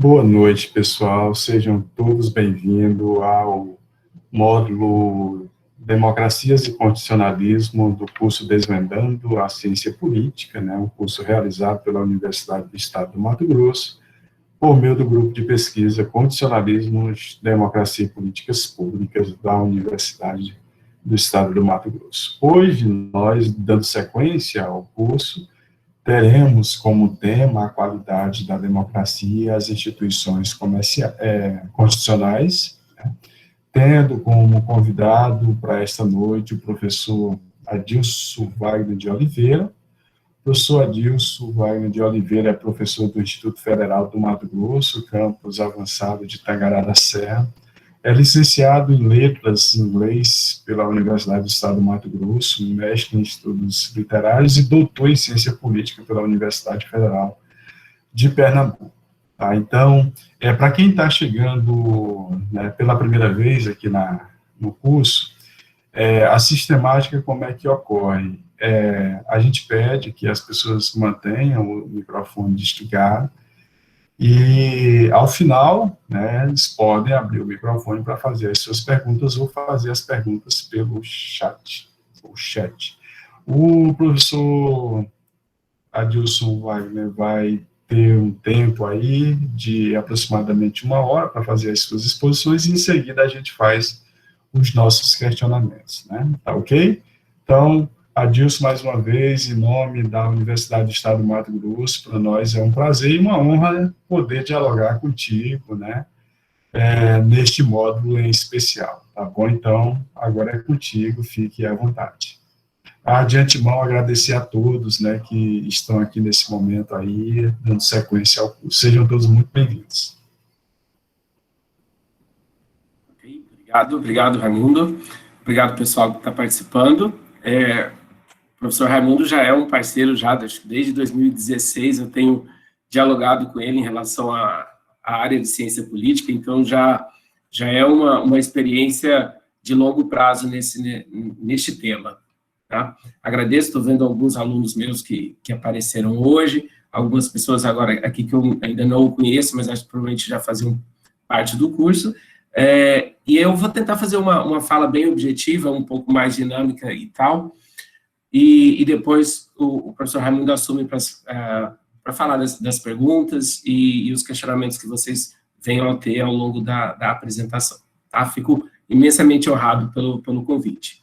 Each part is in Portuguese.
Boa noite, pessoal. Sejam todos bem-vindos ao módulo Democracias e Constitucionalismo do curso Desvendando a Ciência Política, um curso realizado pela Universidade do Estado do Mato Grosso, por meio do grupo de pesquisa Constitucionalismos, Democracia e Políticas Públicas da Universidade do Estado do Mato Grosso. Hoje, nós, dando sequência ao curso, teremos como tema a qualidade da democracia e as instituições constitucionais, tendo como convidado para esta noite o professor Adilson Wagner de Oliveira. O professor Adilson Wagner de Oliveira é professor do Instituto Federal do Mato Grosso, campus avançado de Tangará da Serra. É licenciado em Letras em Inglês pela Universidade do Estado do Mato Grosso, mestre em Estudos Literários e doutor em Ciência Política pela Universidade Federal de Pernambuco. Tá? Então, para quem está chegando pela primeira vez aqui no curso, a sistemática, como é que ocorre? A gente pede que as pessoas mantenham o microfone desligado, e, ao final, eles podem abrir o microfone para fazer as suas perguntas ou fazer as perguntas pelo chat. O professor Adilson Wagner vai ter um tempo aí de aproximadamente 1 hora para fazer as suas exposições e, em seguida, a gente faz os nossos questionamentos, Tá ok? Então, Adilson, mais uma vez, em nome da Universidade do Estado do Mato Grosso, para nós é um prazer e uma honra poder dialogar contigo, neste módulo em especial, tá bom? Então, agora é contigo, fique à vontade. De antemão, agradecer a todos, que estão aqui nesse momento aí, dando sequência ao curso. Sejam todos muito bem-vindos. Okay, obrigado, Raimundo. Obrigado, pessoal, que está participando. O professor Raimundo já é um parceiro, desde 2016 eu tenho dialogado com ele em relação à área de ciência política, então já é uma experiência de longo prazo neste tema. Tá? Agradeço, estou vendo alguns alunos meus que apareceram hoje, algumas pessoas agora aqui que eu ainda não conheço, mas acho que provavelmente já faziam parte do curso, e eu vou tentar fazer uma fala bem objetiva, um pouco mais dinâmica e tal, e depois o professor Raimundo assume para falar das perguntas e os questionamentos que vocês venham a ter ao longo da apresentação. Tá? Fico imensamente honrado pelo convite.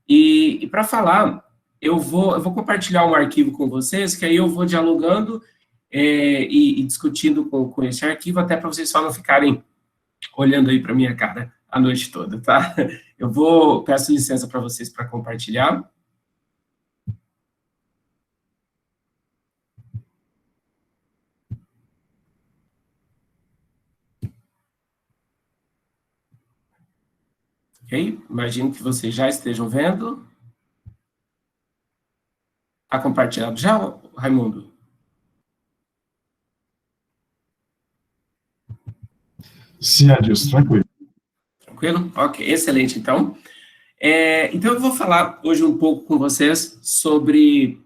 E para falar, eu vou compartilhar um arquivo com vocês, que aí eu vou dialogando e discutindo com esse arquivo, até para vocês só não ficarem olhando aí para minha cara a noite toda, tá? Peço licença para vocês para compartilhar. Ok? Imagino que vocês já estejam vendo. Está compartilhado já, Raimundo? Sim, Adilson, tranquilo. Tranquilo? Ok, excelente, então. Então, eu vou falar hoje um pouco com vocês sobre...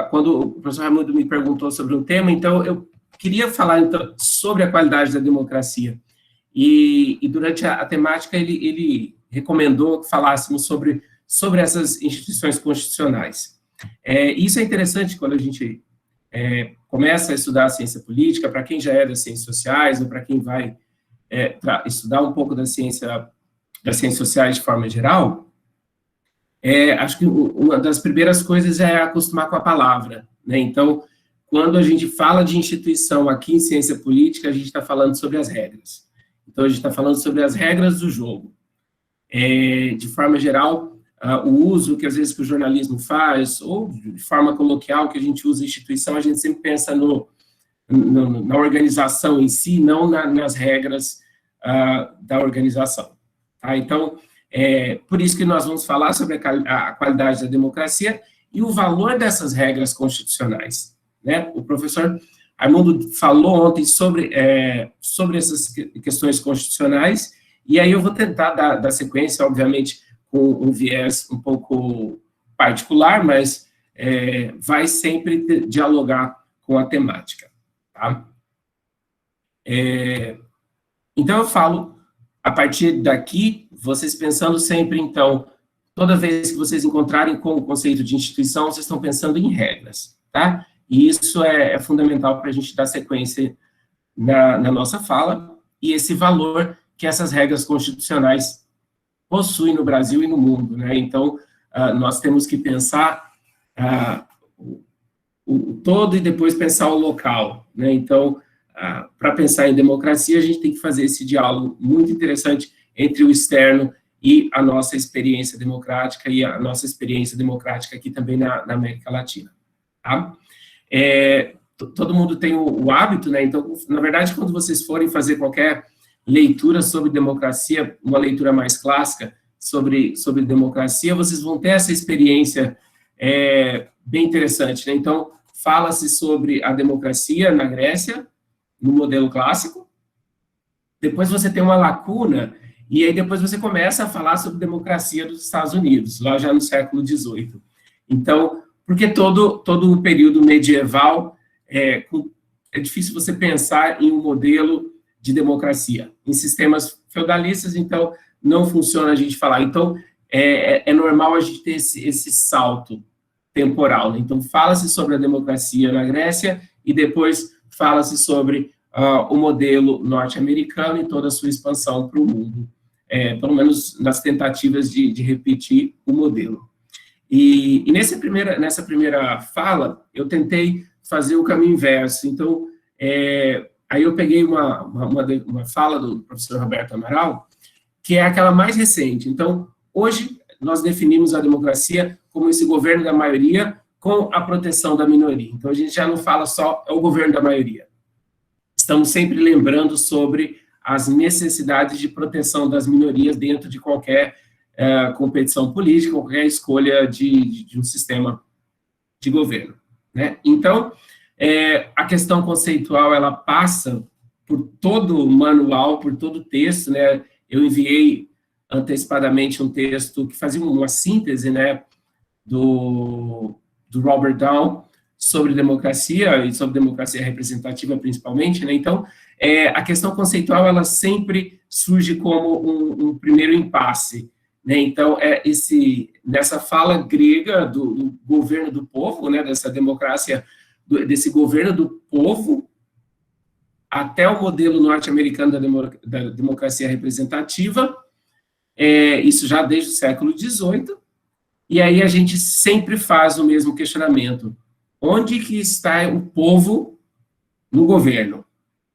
quando o professor Raimundo me perguntou sobre um tema, então, eu queria falar então, sobre a qualidade da democracia. E durante a temática, ele recomendou que falássemos sobre essas instituições constitucionais. Isso é interessante quando a gente começa a estudar a ciência política, para quem já é das ciências sociais, ou para quem vai estudar um pouco das ciências sociais de forma geral, acho que uma das primeiras coisas é acostumar com a palavra, Então, quando a gente fala de instituição aqui em ciência política, a gente está falando sobre as regras. Então, a gente está falando sobre as regras do jogo. De forma geral, o uso que às vezes que o jornalismo faz, ou de forma coloquial que a gente usa instituição, a gente sempre pensa na organização em si, não nas regras da organização. Tá? Então, por isso que nós vamos falar sobre a qualidade da democracia e o valor dessas regras constitucionais. O professor Raimundo falou ontem sobre essas questões constitucionais, e aí eu vou tentar dar sequência, obviamente, com um viés um pouco particular, mas vai sempre dialogar com a temática. Tá? Então, eu falo, a partir daqui, vocês pensando sempre, então, toda vez que vocês encontrarem com o conceito de instituição, vocês estão pensando em regras, tá? E isso é fundamental para a gente dar sequência na nossa fala, e esse valor que essas regras constitucionais possuem no Brasil e no mundo, né? Então, nós temos que pensar o todo e depois pensar o local, né? Então, para pensar em democracia, a gente tem que fazer esse diálogo muito interessante entre o externo e a nossa experiência democrática, e a nossa experiência democrática aqui também na América Latina, tá? Todo mundo tem o hábito, né? Então, na verdade, quando vocês forem fazer qualquer leitura sobre democracia, uma leitura mais clássica sobre democracia, vocês vão ter essa experiência bem interessante, né? Então, fala-se sobre a democracia na Grécia, no modelo clássico, depois você tem uma lacuna, e aí depois você começa a falar sobre democracia dos Estados Unidos, lá já no século XVIII. Então, porque todo o período medieval, é difícil você pensar em um modelo de democracia. Em sistemas feudalistas, então, não funciona a gente falar. Então, é normal a gente ter esse salto temporal, né? Então, fala-se sobre a democracia na Grécia, e depois fala-se sobre o modelo norte-americano e toda a sua expansão para o mundo, pelo menos nas tentativas de repetir o modelo. E nessa primeira fala, eu tentei fazer o caminho inverso. Então, aí eu peguei uma fala do professor Roberto Amaral, que é aquela mais recente. Então, hoje, nós definimos a democracia como esse governo da maioria com a proteção da minoria. Então, a gente já não fala só o governo da maioria. Estamos sempre lembrando sobre as necessidades de proteção das minorias dentro de qualquer competição política, qualquer escolha de um sistema de governo, né? Então, a questão conceitual, ela passa por todo o manual, por todo o texto, né? Eu enviei antecipadamente um texto que fazia uma síntese, né, do Robert Dahl sobre democracia, e sobre democracia representativa principalmente, né? Então, a questão conceitual, ela sempre surge como um primeiro impasse, né? Então, nessa fala grega do governo do povo, né, dessa democracia, desse governo do povo, até o modelo norte-americano da democracia representativa, isso já desde o século XVIII, e aí a gente sempre faz o mesmo questionamento: onde que está o povo no governo?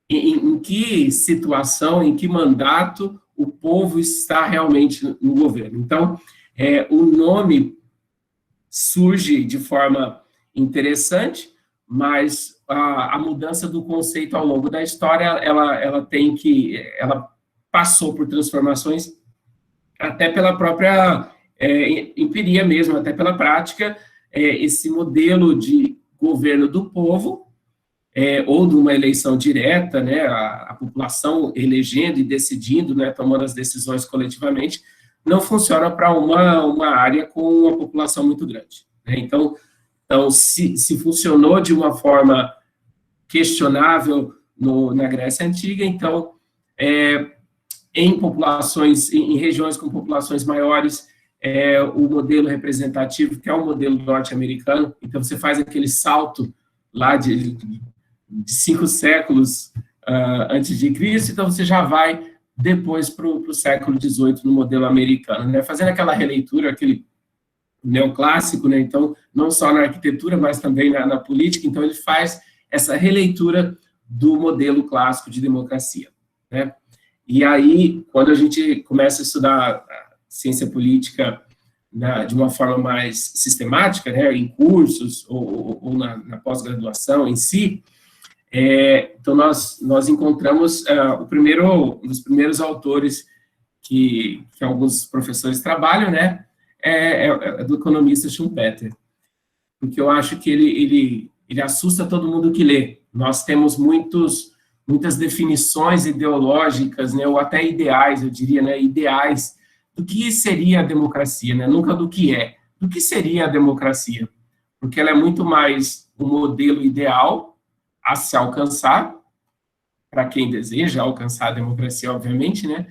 Em que situação, em que mandato o povo está realmente no governo? Então, o nome surge de forma interessante, mas a mudança do conceito ao longo da história, ela passou por transformações, até pela própria empiria mesmo, até pela prática, esse modelo de governo do povo, ou de uma eleição direta, né, a população elegendo e decidindo, né, tomando as decisões coletivamente, não funciona para uma área com uma população muito grande, né? Então se funcionou de uma forma questionável na Grécia Antiga, então, em regiões com populações maiores, o modelo representativo, que é o modelo norte-americano, então você faz aquele salto lá de 5 séculos antes de Cristo, então você já vai depois para o século XVIII no modelo americano, né? Fazendo aquela releitura, aquele neoclássico, né? Então, não só na arquitetura, mas também na política, então ele faz essa releitura do modelo clássico de democracia, né? E aí, quando a gente começa a estudar ciência política de uma forma mais sistemática, né, em cursos ou na pós-graduação em si, então nós encontramos um dos primeiros autores que alguns professores trabalham, né, do economista Schumpeter, porque eu acho que ele assusta todo mundo que lê. Nós temos muitas definições ideológicas, né, ou até ideais, eu diria, né, ideais do que seria a democracia, né, nunca do que é. Do que seria a democracia? Porque ela é muito mais um modelo ideal a se alcançar para quem deseja alcançar a democracia, obviamente, né?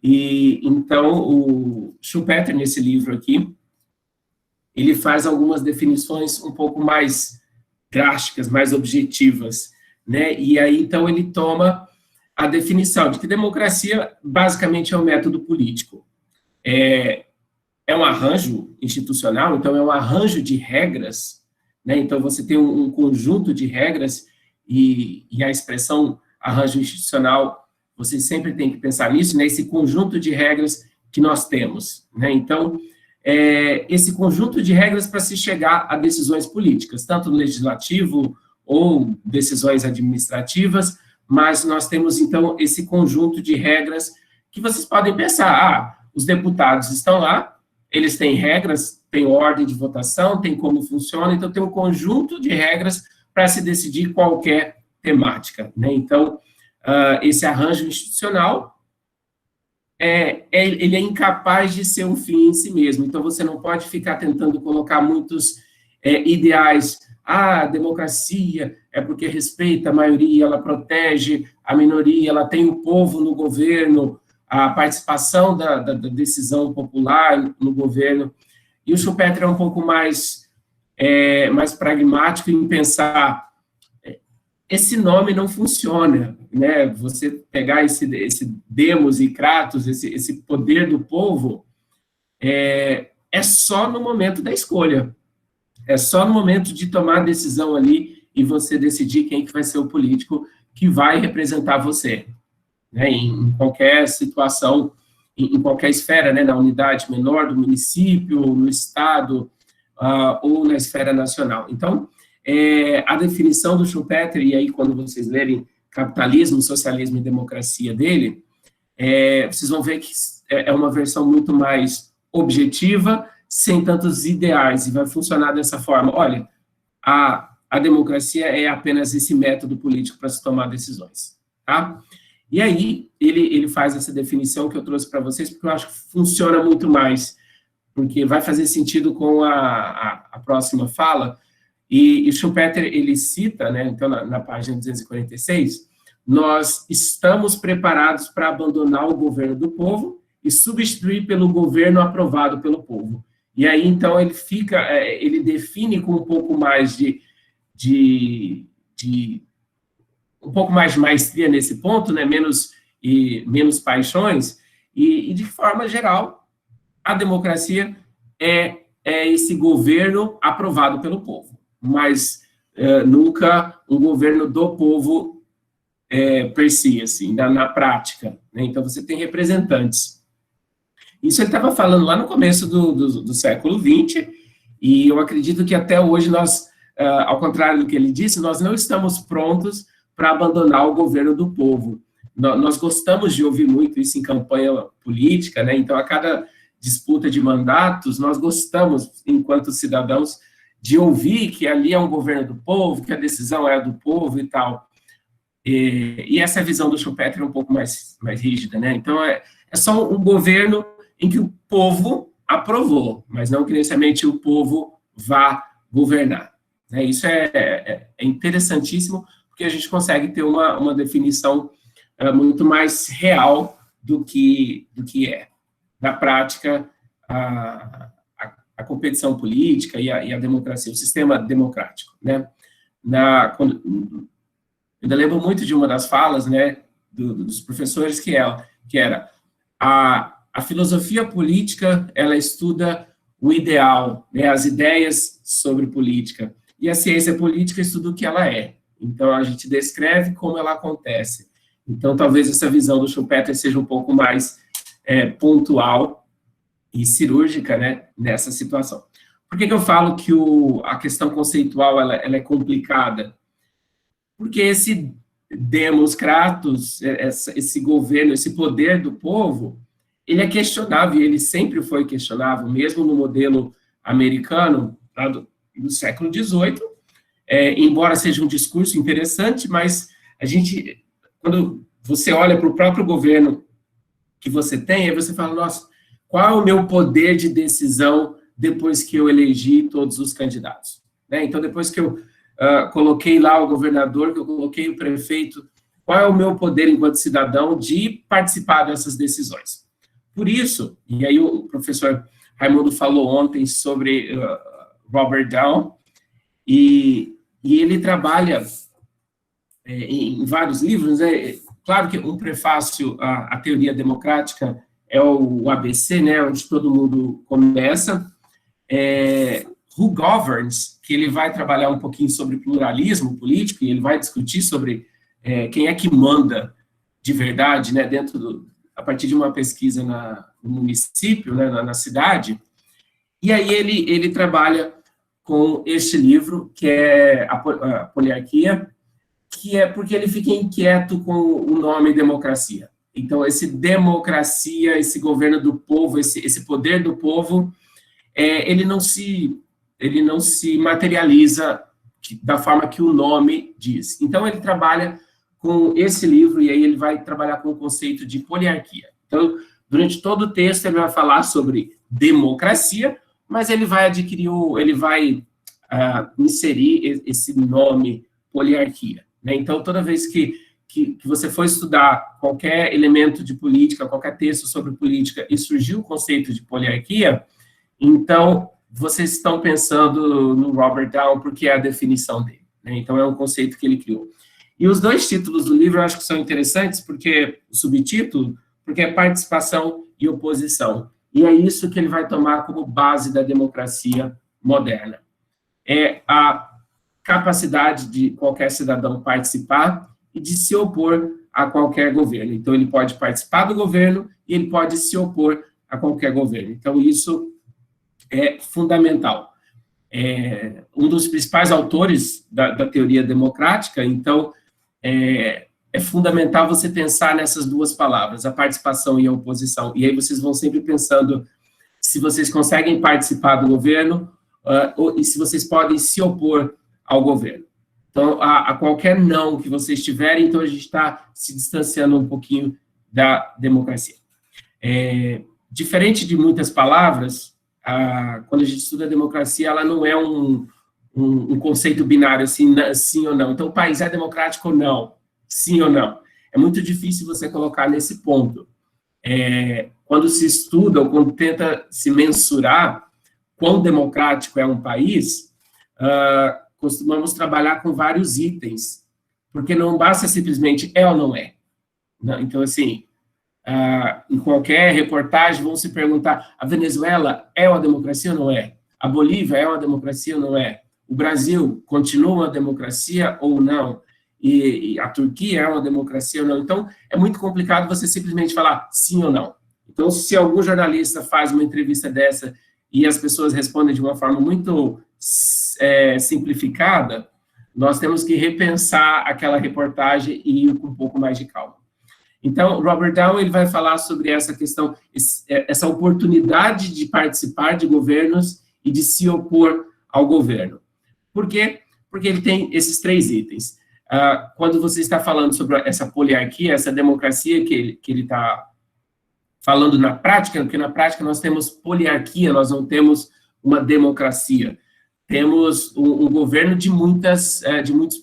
E então o Schumpeter, nesse livro aqui, ele faz algumas definições um pouco mais drásticas, mais objetivas, né? E aí então ele toma a definição de que democracia basicamente é um método político. É um arranjo institucional, então é um arranjo de regras, né? Então você tem um conjunto de regras e a expressão arranjo institucional, você sempre tem que pensar nisso, né? Esse conjunto de regras que nós temos, né? Então, esse conjunto de regras para se chegar a decisões políticas, tanto no legislativo ou decisões administrativas, mas nós temos, então, esse conjunto de regras que vocês podem pensar, os deputados estão lá, eles têm regras, têm ordem de votação, tem como funciona, então tem um conjunto de regras para se decidir qualquer temática, né? Então, esse arranjo institucional, ele é incapaz de ser um fim em si mesmo, então você não pode ficar tentando colocar muitos ideais, a democracia é porque respeita a maioria, ela protege a minoria, ela tem o povo no governo, a participação da decisão popular no governo, e o Schumpeter é um pouco mais pragmático em pensar, esse nome não funciona, né? Você pegar esse demos e kratos, esse poder do povo, é só no momento da escolha, é só no momento de tomar a decisão ali e você decidir quem que vai ser o político que vai representar você, né? Em qualquer situação, em qualquer esfera, né? Na unidade menor do município, no estado, ou na esfera nacional. Então, a definição do Schumpeter, e aí quando vocês lerem Capitalismo, Socialismo e Democracia dele, vocês vão ver que é uma versão muito mais objetiva, sem tantos ideais, e vai funcionar dessa forma. Olha, a democracia é apenas esse método político para se tomar decisões, tá? E aí, ele faz essa definição que eu trouxe para vocês, porque eu acho que funciona muito mais, porque vai fazer sentido com a próxima fala. E Schumpeter, ele cita, né, então, na página 246, nós estamos preparados para abandonar o governo do povo e substituir pelo governo aprovado pelo povo. E aí, então, ele define com um pouco mais um pouco mais de maestria nesse ponto, né, menos paixões, e de forma geral, a democracia é esse governo aprovado pelo povo, mas nunca um governo do povo per si, assim, na prática, né? Então, você tem representantes. Isso ele estava falando lá no começo do século XX, e eu acredito que até hoje nós, ao contrário do que ele disse, nós não estamos prontos para abandonar o governo do povo. Nós gostamos de ouvir muito isso em campanha política, né? Então, a cada disputa de mandatos, nós gostamos, enquanto cidadãos, de ouvir que ali é um governo do povo, que a decisão é do povo e tal. E essa é a visão do Schumpeter um pouco mais rígida, né? Então, é só um governo em que o povo aprovou, mas não que necessariamente o povo vá governar, né? Isso é interessantíssimo, porque a gente consegue ter uma definição muito mais real do que é. Na prática, a competição política e a democracia, o sistema democrático, né? Eu ainda lembro muito de uma das falas, né, dos professores, que era a filosofia política, ela estuda o ideal, né, as ideias sobre política, e a ciência política estuda o que ela é. Então, a gente descreve como ela acontece. Então, talvez essa visão do Schumpeter seja um pouco mais pontual e cirúrgica, né, nessa situação. Por que eu falo que a questão conceitual ela é complicada? Porque esse demos kratos, esse governo, esse poder do povo, ele é questionável, e ele sempre foi questionável, mesmo no modelo americano, lá do século XVIII, embora seja um discurso interessante, mas quando você olha para o próprio governo que você tem, aí você fala, nossa, qual é o meu poder de decisão depois que eu elegi todos os candidatos? Né? Então, depois que eu coloquei lá o governador, que eu coloquei o prefeito qual é o meu poder enquanto cidadão de participar dessas decisões. Por isso, e aí o professor Raimundo falou ontem sobre Robert Down, e ele trabalha em vários livros, claro que um prefácio à teoria democrática é o ABC, né, onde todo mundo começa, Who Governs, que ele vai trabalhar um pouquinho sobre pluralismo político, e ele vai discutir sobre quem é que manda de verdade, né, a partir de uma pesquisa no município, né, na cidade, e aí ele trabalha com este livro, que é a Poliarquia, que é porque ele fica inquieto com o nome democracia. Então, esse democracia, esse governo do povo, esse poder do povo, ele não se materializa da forma que o nome diz. Então, ele trabalha com esse livro, e aí ele vai trabalhar com o conceito de poliarquia. Então, durante todo o texto, ele vai falar sobre democracia, mas ele vai inserir esse nome poliarquia, né? Então, toda vez que você for estudar qualquer elemento de política, qualquer texto sobre política, e surgiu o conceito de poliarquia, então, vocês estão pensando no Robert Down, porque é a definição dele, né? Então, é um conceito que ele criou. E os dois títulos do livro eu acho que são interessantes, porque o subtítulo, porque é participação e oposição. E é isso que ele vai tomar como base da democracia moderna. É a capacidade de qualquer cidadão participar e de se opor a qualquer governo. Então, ele pode participar do governo e ele pode se opor a qualquer governo. Então, isso é fundamental. Um dos principais autores da teoria democrática, então, é fundamental você pensar nessas duas palavras, a participação e a oposição. E aí vocês vão sempre pensando se vocês conseguem participar do governo e se vocês podem se opor ao governo. Então, a qualquer não que vocês tiverem, então a gente está se distanciando um pouquinho da democracia. Diferente de muitas palavras, quando a gente estuda a democracia, ela não é um conceito binário, assim, sim ou não. Então, o país é democrático ou não? Sim ou não? É muito difícil você colocar nesse ponto. Quando se estuda ou quando tenta se mensurar quão democrático é um país, costumamos trabalhar com vários itens, porque não basta simplesmente é ou não é. Então, assim, em qualquer reportagem vão se perguntar, a Venezuela é uma democracia ou não é? A Bolívia é uma democracia ou não é? O Brasil continua uma democracia ou não? E a Turquia é uma democracia ou não? Então, é muito complicado você simplesmente falar sim ou não. Então, se algum jornalista faz uma entrevista dessa e as pessoas respondem de uma forma muito simplificada, nós temos que repensar aquela reportagem e ir com um pouco mais de calma. Então, Robert Down, ele vai falar sobre essa questão, essa oportunidade de participar de governos e de se opor ao governo. Por quê? Porque ele tem esses três itens. Quando você está falando sobre essa poliarquia, essa democracia que ele está falando na prática, porque na prática nós temos poliarquia, nós não temos uma democracia. Temos um governo de muitos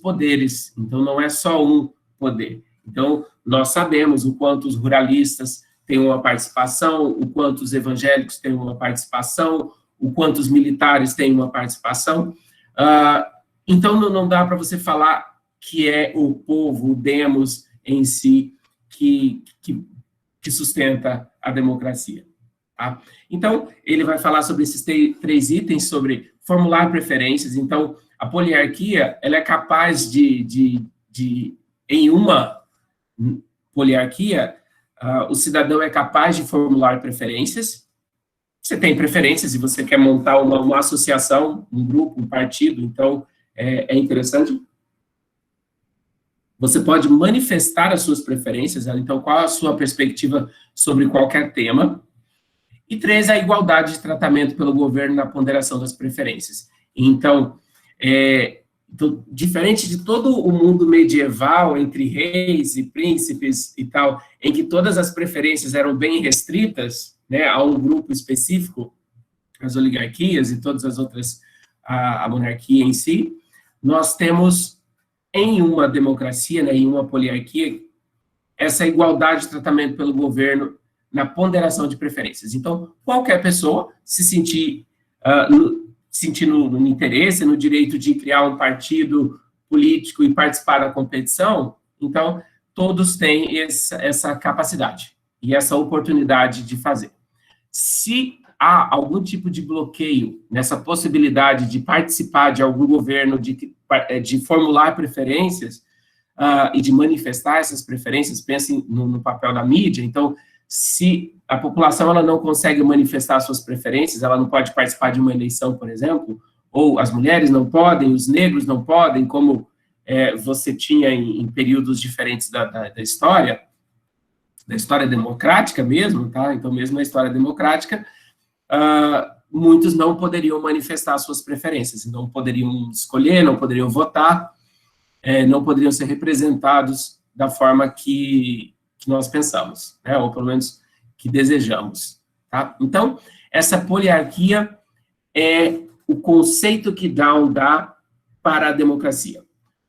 poderes, então não é só um poder. Então, nós sabemos o quanto os ruralistas têm uma participação, o quanto os evangélicos têm uma participação, o quanto os militares têm uma participação. Então, não dá para você falar que é o povo, o demos em si, que sustenta a democracia. Tá? Então, ele vai falar sobre esses três itens, sobre formular preferências. Então, a poliarquia, ela é capaz em uma poliarquia, o cidadão é capaz de formular preferências. Você tem preferências e você quer montar uma associação, um grupo, um partido, então é interessante. Você pode manifestar as suas preferências, então qual a sua perspectiva sobre qualquer tema. E 3, a igualdade de tratamento pelo governo na ponderação das preferências. Então, diferente de todo o mundo medieval, entre reis e príncipes e tal, em que todas as preferências eram bem restritas, né, a um grupo específico, as oligarquias e todas as outras, a monarquia em si, nós temos em uma democracia, né, em uma poliarquia, essa igualdade de tratamento pelo governo na ponderação de preferências. Então, qualquer pessoa se sentir no interesse, no direito de criar um partido político e participar da competição, então, todos têm essa capacidade e essa oportunidade de fazer. Se há algum tipo de bloqueio nessa possibilidade de participar de algum governo, de formular preferências e de manifestar essas preferências, pensem no papel da mídia. Então, se a população ela não consegue manifestar suas preferências, ela não pode participar de uma eleição, por exemplo, ou as mulheres não podem, os negros não podem, como você tinha em períodos diferentes da história democrática mesmo, tá? Então, mesmo na história democrática, muitos não poderiam manifestar suas preferências, não poderiam escolher, não poderiam votar, não poderiam ser representados da forma que nós pensamos, né? Ou pelo menos que desejamos, tá? Então, essa poliarquia é o conceito que Down dá para a democracia.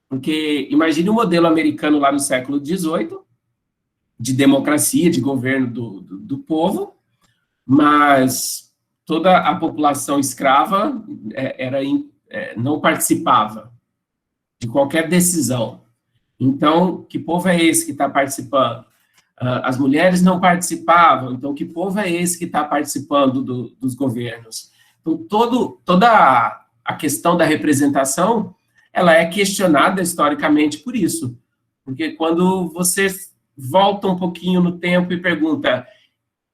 Porque imagine o modelo americano lá no século XVIII, de democracia, de governo do povo, mas toda a população escrava não participava de qualquer decisão. Então, que povo é esse que está participando? As mulheres não participavam, então que povo é esse que está participando dos governos? Então, toda a questão da representação, ela é questionada historicamente por isso, porque quando você volta um pouquinho no tempo e pergunta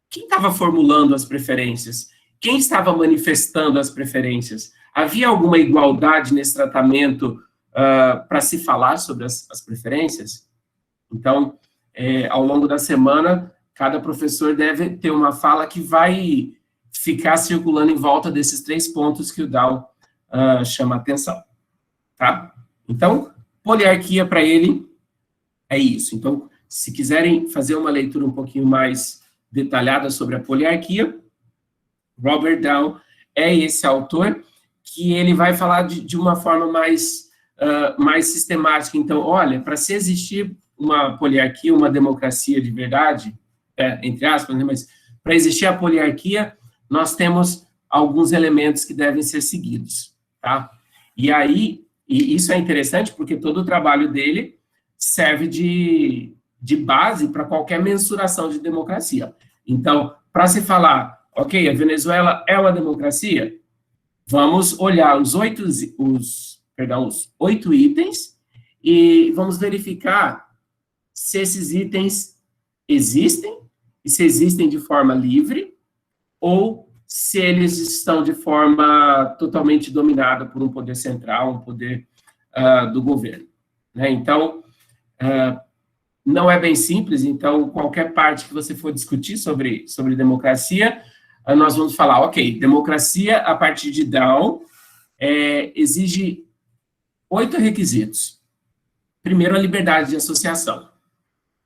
quem estava formulando as preferências, quem estava manifestando as preferências, havia alguma igualdade nesse tratamento para se falar sobre as preferências? Então, ao longo da semana, cada professor deve ter uma fala que vai ficar circulando em volta desses 3 pontos que o Down chama a atenção, tá? Então, poliarquia para ele é isso. Então, se quiserem fazer uma leitura um pouquinho mais detalhada sobre a poliarquia, Robert Down é esse autor que ele vai falar de uma forma mais sistemática. Então, olha, para se existir uma poliarquia, uma democracia de verdade, entre aspas, né, mas para existir a poliarquia, nós temos alguns elementos que devem ser seguidos, tá? E isso é interessante porque todo o trabalho dele serve de base para qualquer mensuração de democracia. Então, para se falar, ok, a Venezuela é uma democracia, vamos olhar os 8 itens e vamos verificar se esses itens existem, e se existem de forma livre, ou se eles estão de forma totalmente dominada por um poder central, um poder do governo, né? Então, não é bem simples. Então, qualquer parte que você for discutir sobre democracia, nós vamos falar, ok, democracia, a partir de Down, exige 8 requisitos. Primeiro, a liberdade de associação.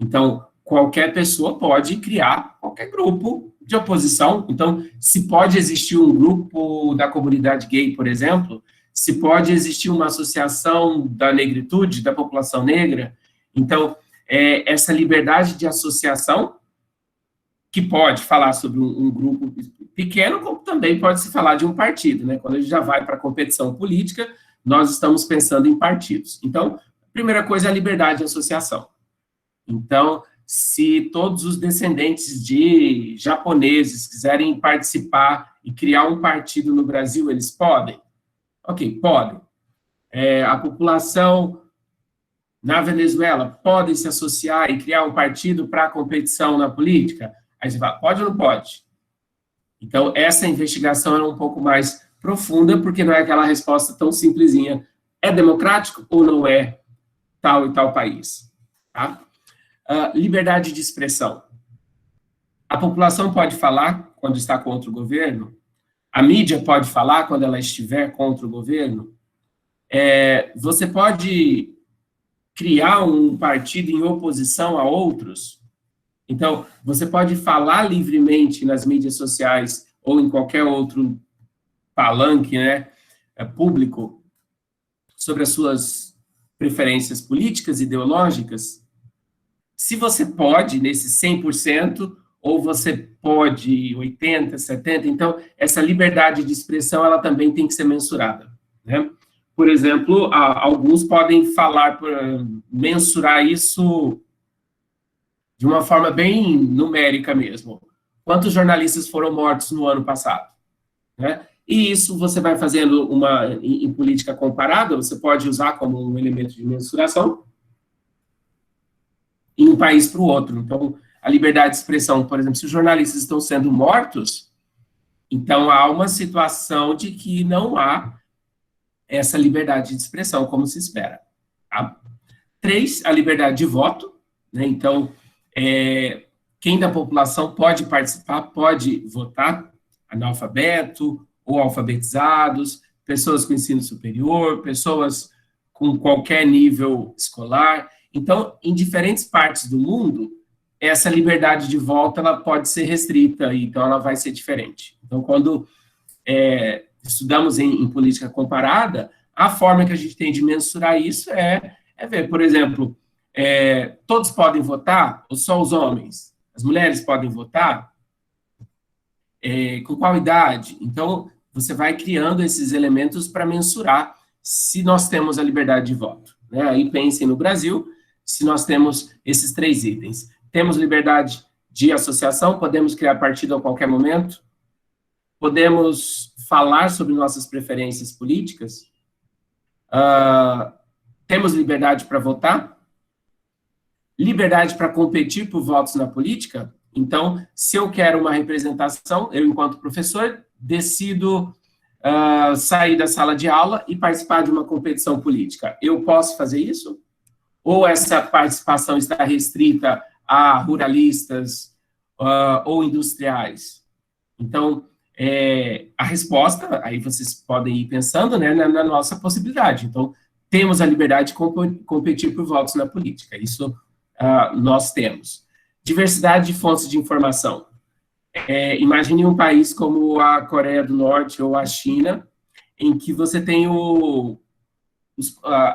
Então, qualquer pessoa pode criar qualquer grupo de oposição. Então, se pode existir um grupo da comunidade gay, por exemplo, se pode existir uma associação da negritude, da população negra. Então, essa liberdade de associação, que pode falar sobre um grupo pequeno, como também pode se falar de um partido, né? Quando a gente já vai para a competição política, nós estamos pensando em partidos. Então, a primeira coisa é a liberdade de associação. Então, se todos os descendentes de japoneses quiserem participar e criar um partido no Brasil, eles podem? Ok, podem. A população na Venezuela pode se associar e criar um partido para a competição na política? Aí você fala, pode ou não pode? Então, essa investigação é um pouco mais profunda, porque não é aquela resposta tão simplesinha, é democrático ou não é tal e tal país, tá? Liberdade de expressão. A população pode falar quando está contra o governo? A mídia pode falar quando ela estiver contra o governo? Você pode criar um partido em oposição a outros? Então, você pode falar livremente nas mídias sociais ou em qualquer outro palanque, né, público, sobre as suas preferências políticas, ideológicas, se você pode, nesse 100%, ou você pode 80%, 70%, então, essa liberdade de expressão, ela também tem que ser mensurada, né? Por exemplo, alguns podem falar, mensurar isso de uma forma bem numérica mesmo. Quantos jornalistas foram mortos no ano passado, né? E isso você vai fazendo em política comparada, você pode usar como um elemento de mensuração em um país para o outro. Então, a liberdade de expressão, por exemplo, se os jornalistas estão sendo mortos, então há uma situação de que não há essa liberdade de expressão, como se espera. Tá? 3, a liberdade de voto, né? Então, quem da população pode participar, pode votar, analfabeto ou alfabetizados, pessoas com ensino superior, pessoas com qualquer nível escolar. Então, em diferentes partes do mundo, essa liberdade de voto ela pode ser restrita, então ela vai ser diferente. Então, quando estudamos em política comparada, a forma que a gente tem de mensurar isso é ver, por exemplo, todos podem votar, ou só os homens? As mulheres podem votar? Com qual idade? Então, você vai criando esses elementos para mensurar se nós temos a liberdade de voto, né? Aí pensem no Brasil, se nós temos esses 3 itens. Temos liberdade de associação, podemos criar partido a qualquer momento, podemos falar sobre nossas preferências políticas, temos liberdade para votar, liberdade para competir por votos na política. Então, se eu quero uma representação, eu, enquanto professor, decido sair da sala de aula e participar de uma competição política. Eu posso fazer isso? Ou essa participação está restrita a ruralistas ou industriais? Então, a resposta, aí vocês podem ir pensando, né, na nossa possibilidade. Então, temos a liberdade de competir por votos na política. Isso nós temos. Diversidade de fontes de informação. Imagine um país como a Coreia do Norte ou a China, em que você tem,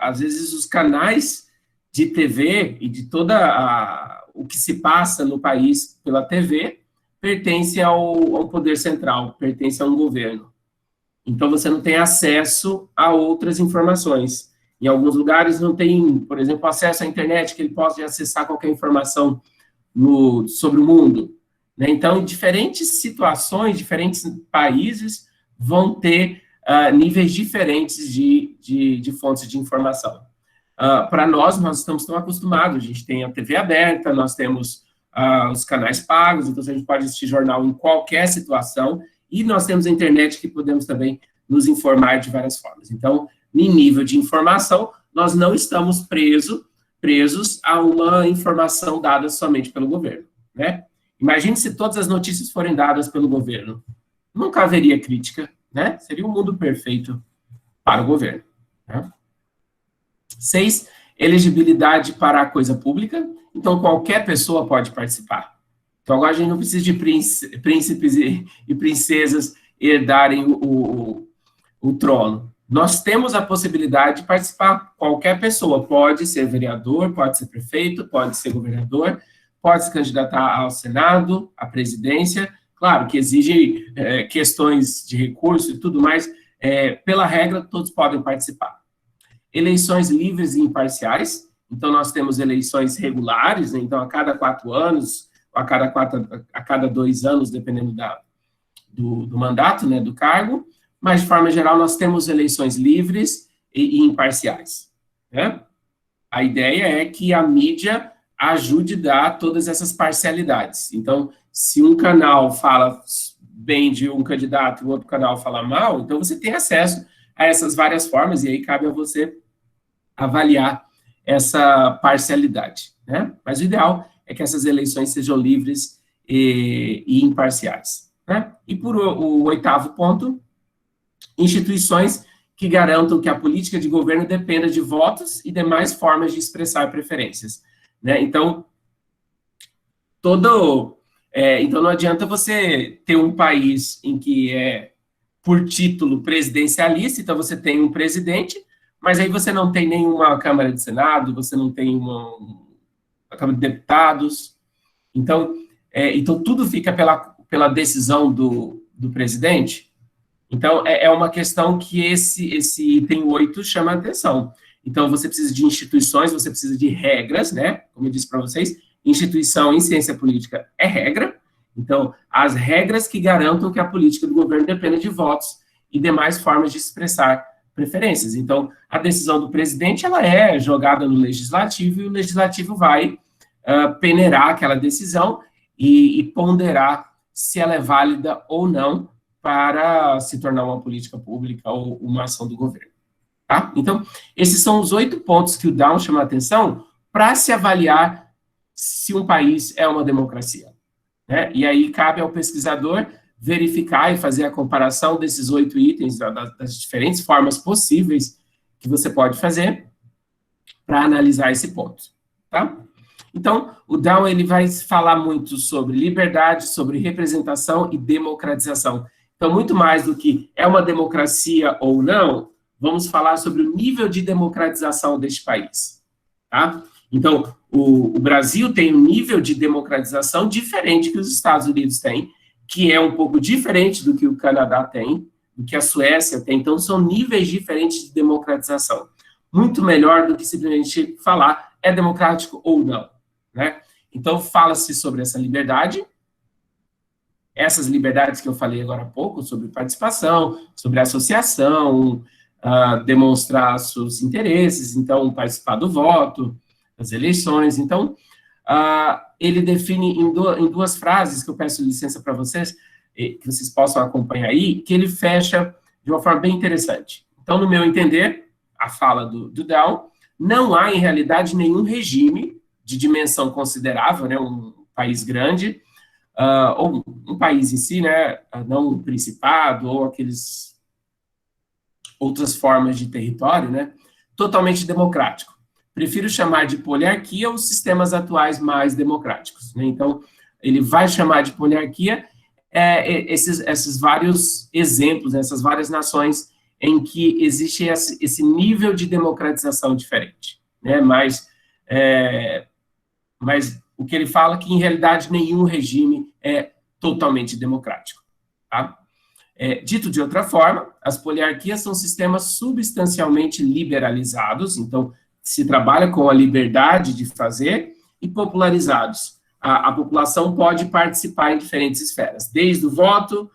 às vezes, os canais de TV e de toda o que se passa no país pela TV pertence ao poder central, pertence a um governo. Então, você não tem acesso a outras informações. Em alguns lugares não tem, por exemplo, acesso à internet, que ele possa acessar qualquer informação sobre o mundo, né? Então, diferentes situações, diferentes países vão ter níveis diferentes de fontes de informação. Para nós estamos tão acostumados, a gente tem a TV aberta, nós temos os canais pagos, então a gente pode assistir jornal em qualquer situação, e nós temos a internet que podemos também nos informar de várias formas. Então, em nível de informação, nós não estamos presos a uma informação dada somente pelo governo, né? Imagine se todas as notícias forem dadas pelo governo. Nunca haveria crítica, né? Seria um mundo perfeito para o governo, né? 6, elegibilidade para a coisa pública. Então, qualquer pessoa pode participar. Então, agora a gente não precisa de príncipes e princesas herdarem o trono. Nós temos a possibilidade de participar. Qualquer pessoa pode ser vereador, pode ser prefeito, pode ser governador, pode se candidatar ao Senado, à presidência. Claro que exige questões de recurso e tudo mais. Pela regra, todos podem participar. Eleições livres e imparciais. Então, nós temos eleições regulares, né? Então, a cada 4 anos, ou a cada 2 anos, dependendo do mandato, né, do cargo. Mas, de forma geral, nós temos eleições livres e imparciais, né? A ideia é que a mídia ajude a dar todas essas parcialidades. Então, se um canal fala bem de um candidato e o outro canal fala mal, então você tem acesso a essas várias formas, e aí cabe a você avaliar essa parcialidade, né? Mas o ideal é que essas eleições sejam livres e imparciais, né? E por o 8º ponto, instituições que garantam que a política de governo dependa de votos e demais formas de expressar preferências, né? Então, então não adianta você ter um país em que por título presidencialista, então você tem um presidente, mas aí você não tem nenhuma Câmara de Senado, você não tem uma Câmara de Deputados, então tudo fica pela decisão do presidente. Então, é uma questão que esse item 8 chama a atenção. Então, você precisa de instituições, você precisa de regras, né? Como eu disse para vocês, instituição em ciência política é regra. Então, as regras que garantam que a política do governo dependa de votos e demais formas de expressar preferências. Então, a decisão do presidente, ela é jogada no legislativo, e o legislativo vai peneirar aquela decisão e ponderar se ela é válida ou não para se tornar uma política pública ou uma ação do governo. Tá? Então, esses são os 8 pontos que o Down chama a atenção para se avaliar se um país é uma democracia. Né? E aí cabe ao pesquisador verificar e fazer a comparação desses 8 itens, das diferentes formas possíveis que você pode fazer para analisar esse ponto. Tá? Então, o Down ele vai falar muito sobre liberdade, sobre representação e democratização. Então, muito mais do que é uma democracia ou não, vamos falar sobre o nível de democratização deste país. Tá? Então, o Brasil tem um nível de democratização diferente que os Estados Unidos têm, que é um pouco diferente do que o Canadá tem, do que a Suécia tem. Então, são níveis diferentes de democratização. Muito melhor do que simplesmente falar é democrático ou não. Né? Então, fala-se sobre essa liberdade, essas liberdades que eu falei agora há pouco, sobre participação, sobre associação, demonstrar seus interesses, então, participar do voto, das eleições. Então, ele define em 2 frases, que eu peço licença para vocês, que vocês possam acompanhar aí, que ele fecha de uma forma bem interessante. Então, no meu entender, a fala do Down, não há, em realidade, nenhum regime de dimensão considerável, né, um país grande, ou um país em si, né, não um principado, ou outras formas de território, né, totalmente democrático. Prefiro chamar de poliarquia os sistemas atuais mais democráticos. Né? Então, ele vai chamar de poliarquia esses vários exemplos, essas várias nações em que existe esse nível de democratização diferente. Né? Mas o que ele fala é que, em realidade, nenhum regime é totalmente democrático. Tá? Dito de outra forma, as poliarquias são sistemas substancialmente liberalizados, então, se trabalha com a liberdade de fazer, e popularizados. A população pode participar em diferentes esferas, desde o voto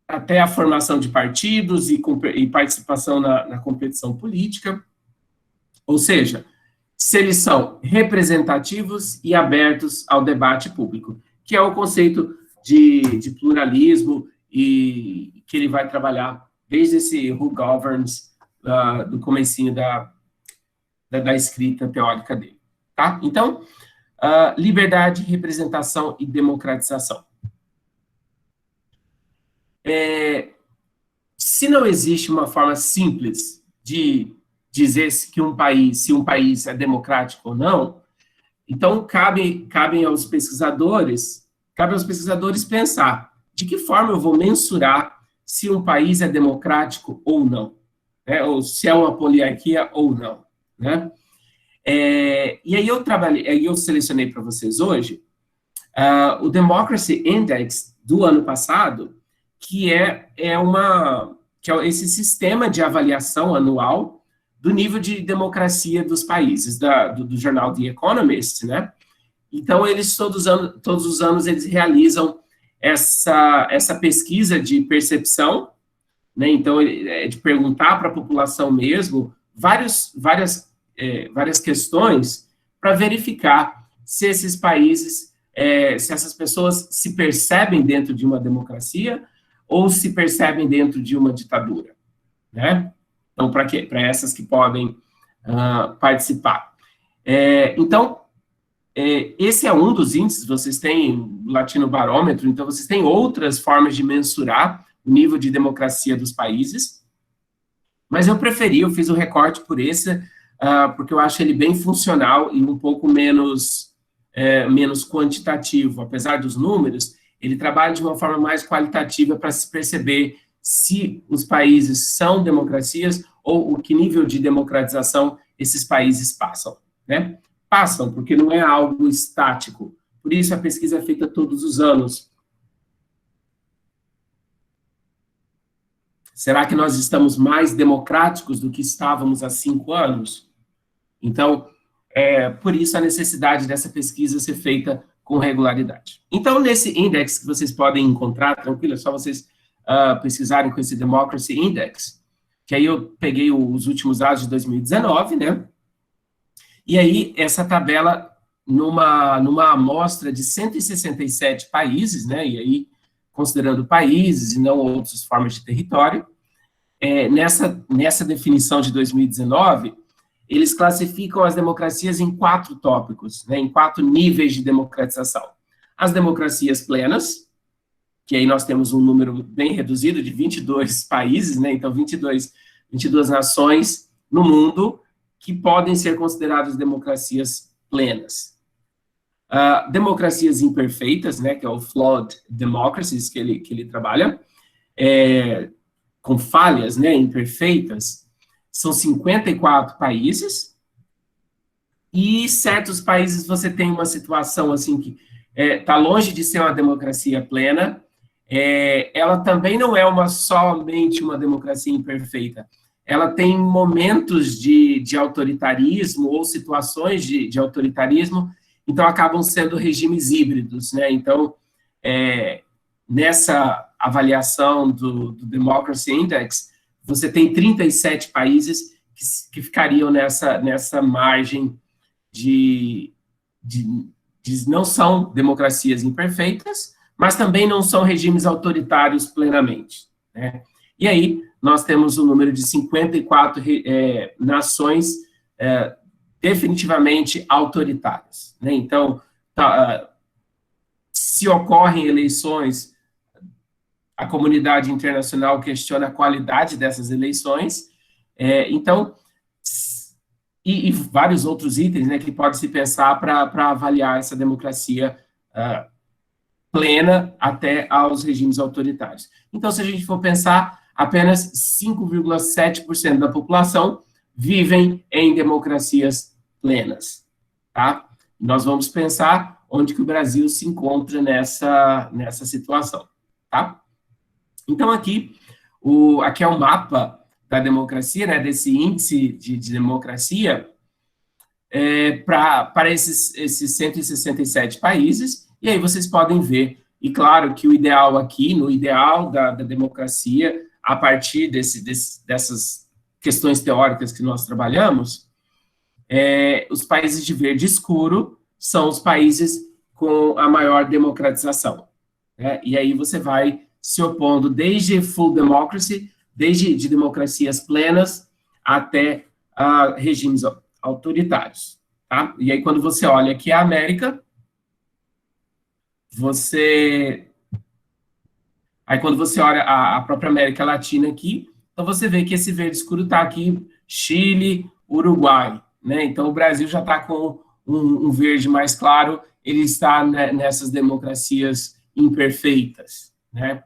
até a formação de partidos e participação na competição política, ou seja, se eles são representativos e abertos ao debate público, que é o conceito de pluralismo e que ele vai trabalhar desde esse Who Governs, do comecinho da escrita teórica dele. Tá? Então, liberdade, representação e democratização. Se não existe uma forma simples de dizer se um país é democrático ou não, então cabe aos pesquisadores pensar de que forma eu vou mensurar se um país é democrático ou não, né? Ou se é uma poliarquia ou não. Né? E aí eu selecionei para vocês hoje o Democracy Index do ano passado, que é esse sistema de avaliação anual do nível de democracia dos países, do jornal The Economist, né? Então, eles todos os anos eles realizam essa pesquisa de percepção, né? Então, de perguntar para a população mesmo várias questões para verificar se esses países, se essas pessoas se percebem dentro de uma democracia ou se percebem dentro de uma ditadura, né? Então, para essas que podem participar. Então, esse é um dos índices, vocês têm o Latino Barômetro, então vocês têm outras formas de mensurar o nível de democracia dos países, mas eu fiz o recorte por esse, porque eu acho ele bem funcional e um pouco menos quantitativo. Apesar dos números, ele trabalha de uma forma mais qualitativa para se perceber se os países são democracias ou o que nível de democratização esses países passam, né? Passam, porque não é algo estático. Por isso, a pesquisa é feita todos os anos. Será que nós estamos mais democráticos do que estávamos há 5 anos? Então, por isso a necessidade dessa pesquisa ser feita com regularidade. Então, nesse index que vocês podem encontrar, tranquilo, é só vocês pesquisarem com esse Democracy Index, que aí eu peguei os últimos dados de 2019, né? E aí, essa tabela, numa amostra de 167 países, né? E aí, considerando países e não outras formas de território, nessa definição de 2019, eles classificam as democracias em 4 tópicos, né, em 4 níveis de democratização. As democracias plenas, que aí nós temos um número bem reduzido de 22 países, né, então 22 nações no mundo que podem ser consideradas democracias plenas. Democracias imperfeitas, né, que é o flawed democracies que ele trabalha, com falhas, né, imperfeitas, são 54 países, e certos países você tem uma situação assim que está longe de ser uma democracia plena, ela também não é somente uma democracia imperfeita, ela tem momentos de autoritarismo ou situações de autoritarismo, então acabam sendo regimes híbridos, né? Então, nessa avaliação do Democracy Index, você tem 37 países que ficariam nessa margem de não são democracias imperfeitas, mas também não são regimes autoritários plenamente, né? E aí, nós temos um número de 54 nações definitivamente autoritárias, né? Então, se ocorrem eleições, a comunidade internacional questiona a qualidade dessas eleições, então, e vários outros itens, né, que pode se pensar para avaliar essa democracia plena até aos regimes autoritários. Então, se a gente for pensar, apenas 5,7% da população vivem em democracias plenas, tá? Nós vamos pensar onde que o Brasil se encontra nessa situação, tá? Então, aqui é o mapa da democracia, né, desse índice de democracia, para esses 167 países, e aí vocês podem ver, e claro que o ideal aqui, no ideal da democracia, a partir dessas questões teóricas que nós trabalhamos, os países de verde escuro são os países com a maior democratização, né? E aí você vai se opondo desde full democracy, desde de democracias plenas até regimes autoritários, tá? E aí quando você olha aqui a América, aí quando você olha a própria América Latina aqui, então você vê que esse verde escuro está aqui, Chile, Uruguai, né? Então o Brasil já está com um verde mais claro, ele está nessas democracias imperfeitas, né?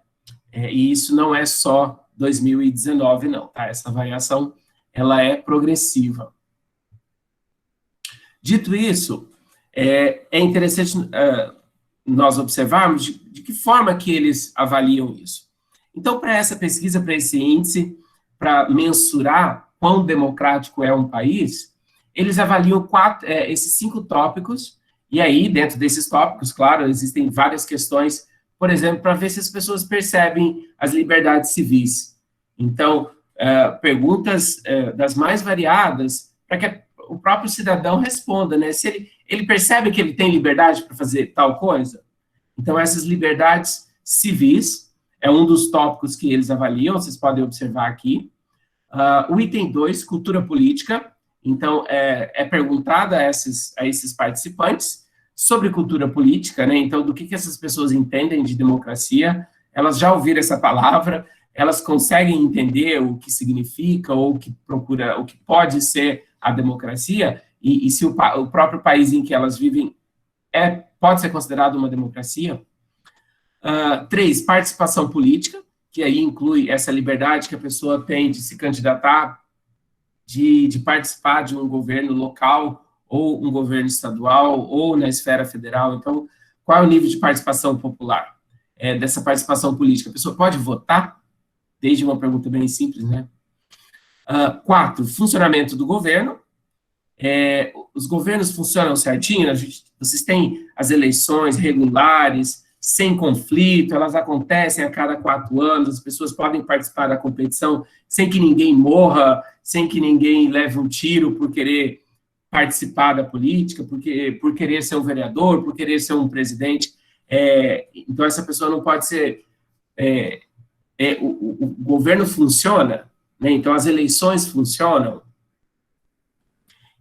E isso não é só 2019, não, tá? Essa variação, ela é progressiva. Dito isso, é interessante nós observarmos de que forma que eles avaliam isso. Então, para essa pesquisa, para esse índice, para mensurar quão democrático é um país, eles avaliam esses 5 tópicos, e aí, dentro desses tópicos, claro, existem várias questões, por exemplo, para ver se as pessoas percebem as liberdades civis. Então, perguntas das mais variadas, para que o próprio cidadão responda, né? Se ele percebe que ele tem liberdade para fazer tal coisa. Então, essas liberdades civis é um dos tópicos que eles avaliam, vocês podem observar aqui. O item 2, cultura política. Então, é perguntado a esses participantes sobre cultura política, né? Então, do que essas pessoas entendem de democracia, elas já ouviram essa palavra, elas conseguem entender o que significa ou o que procura, o que pode ser a democracia, e se o próprio país em que elas vivem pode ser considerado uma democracia. 3, participação política. que aí inclui essa liberdade que a pessoa tem de se candidatar, de participar de um governo local, ou um governo estadual, ou na esfera federal. Então, qual é o nível de participação popular? Dessa participação política? A pessoa pode votar? Desde uma pergunta bem simples, né? 4, funcionamento do governo. Os governos funcionam certinho? Vocês têm as eleições regulares, sem conflito, elas acontecem a cada 4 anos, as pessoas podem participar da competição sem que ninguém morra, sem que ninguém leve um tiro por querer participar da política, por querer ser um vereador, por querer ser um presidente. Então, essa pessoa não pode ser... o governo funciona, né? Então, as eleições funcionam.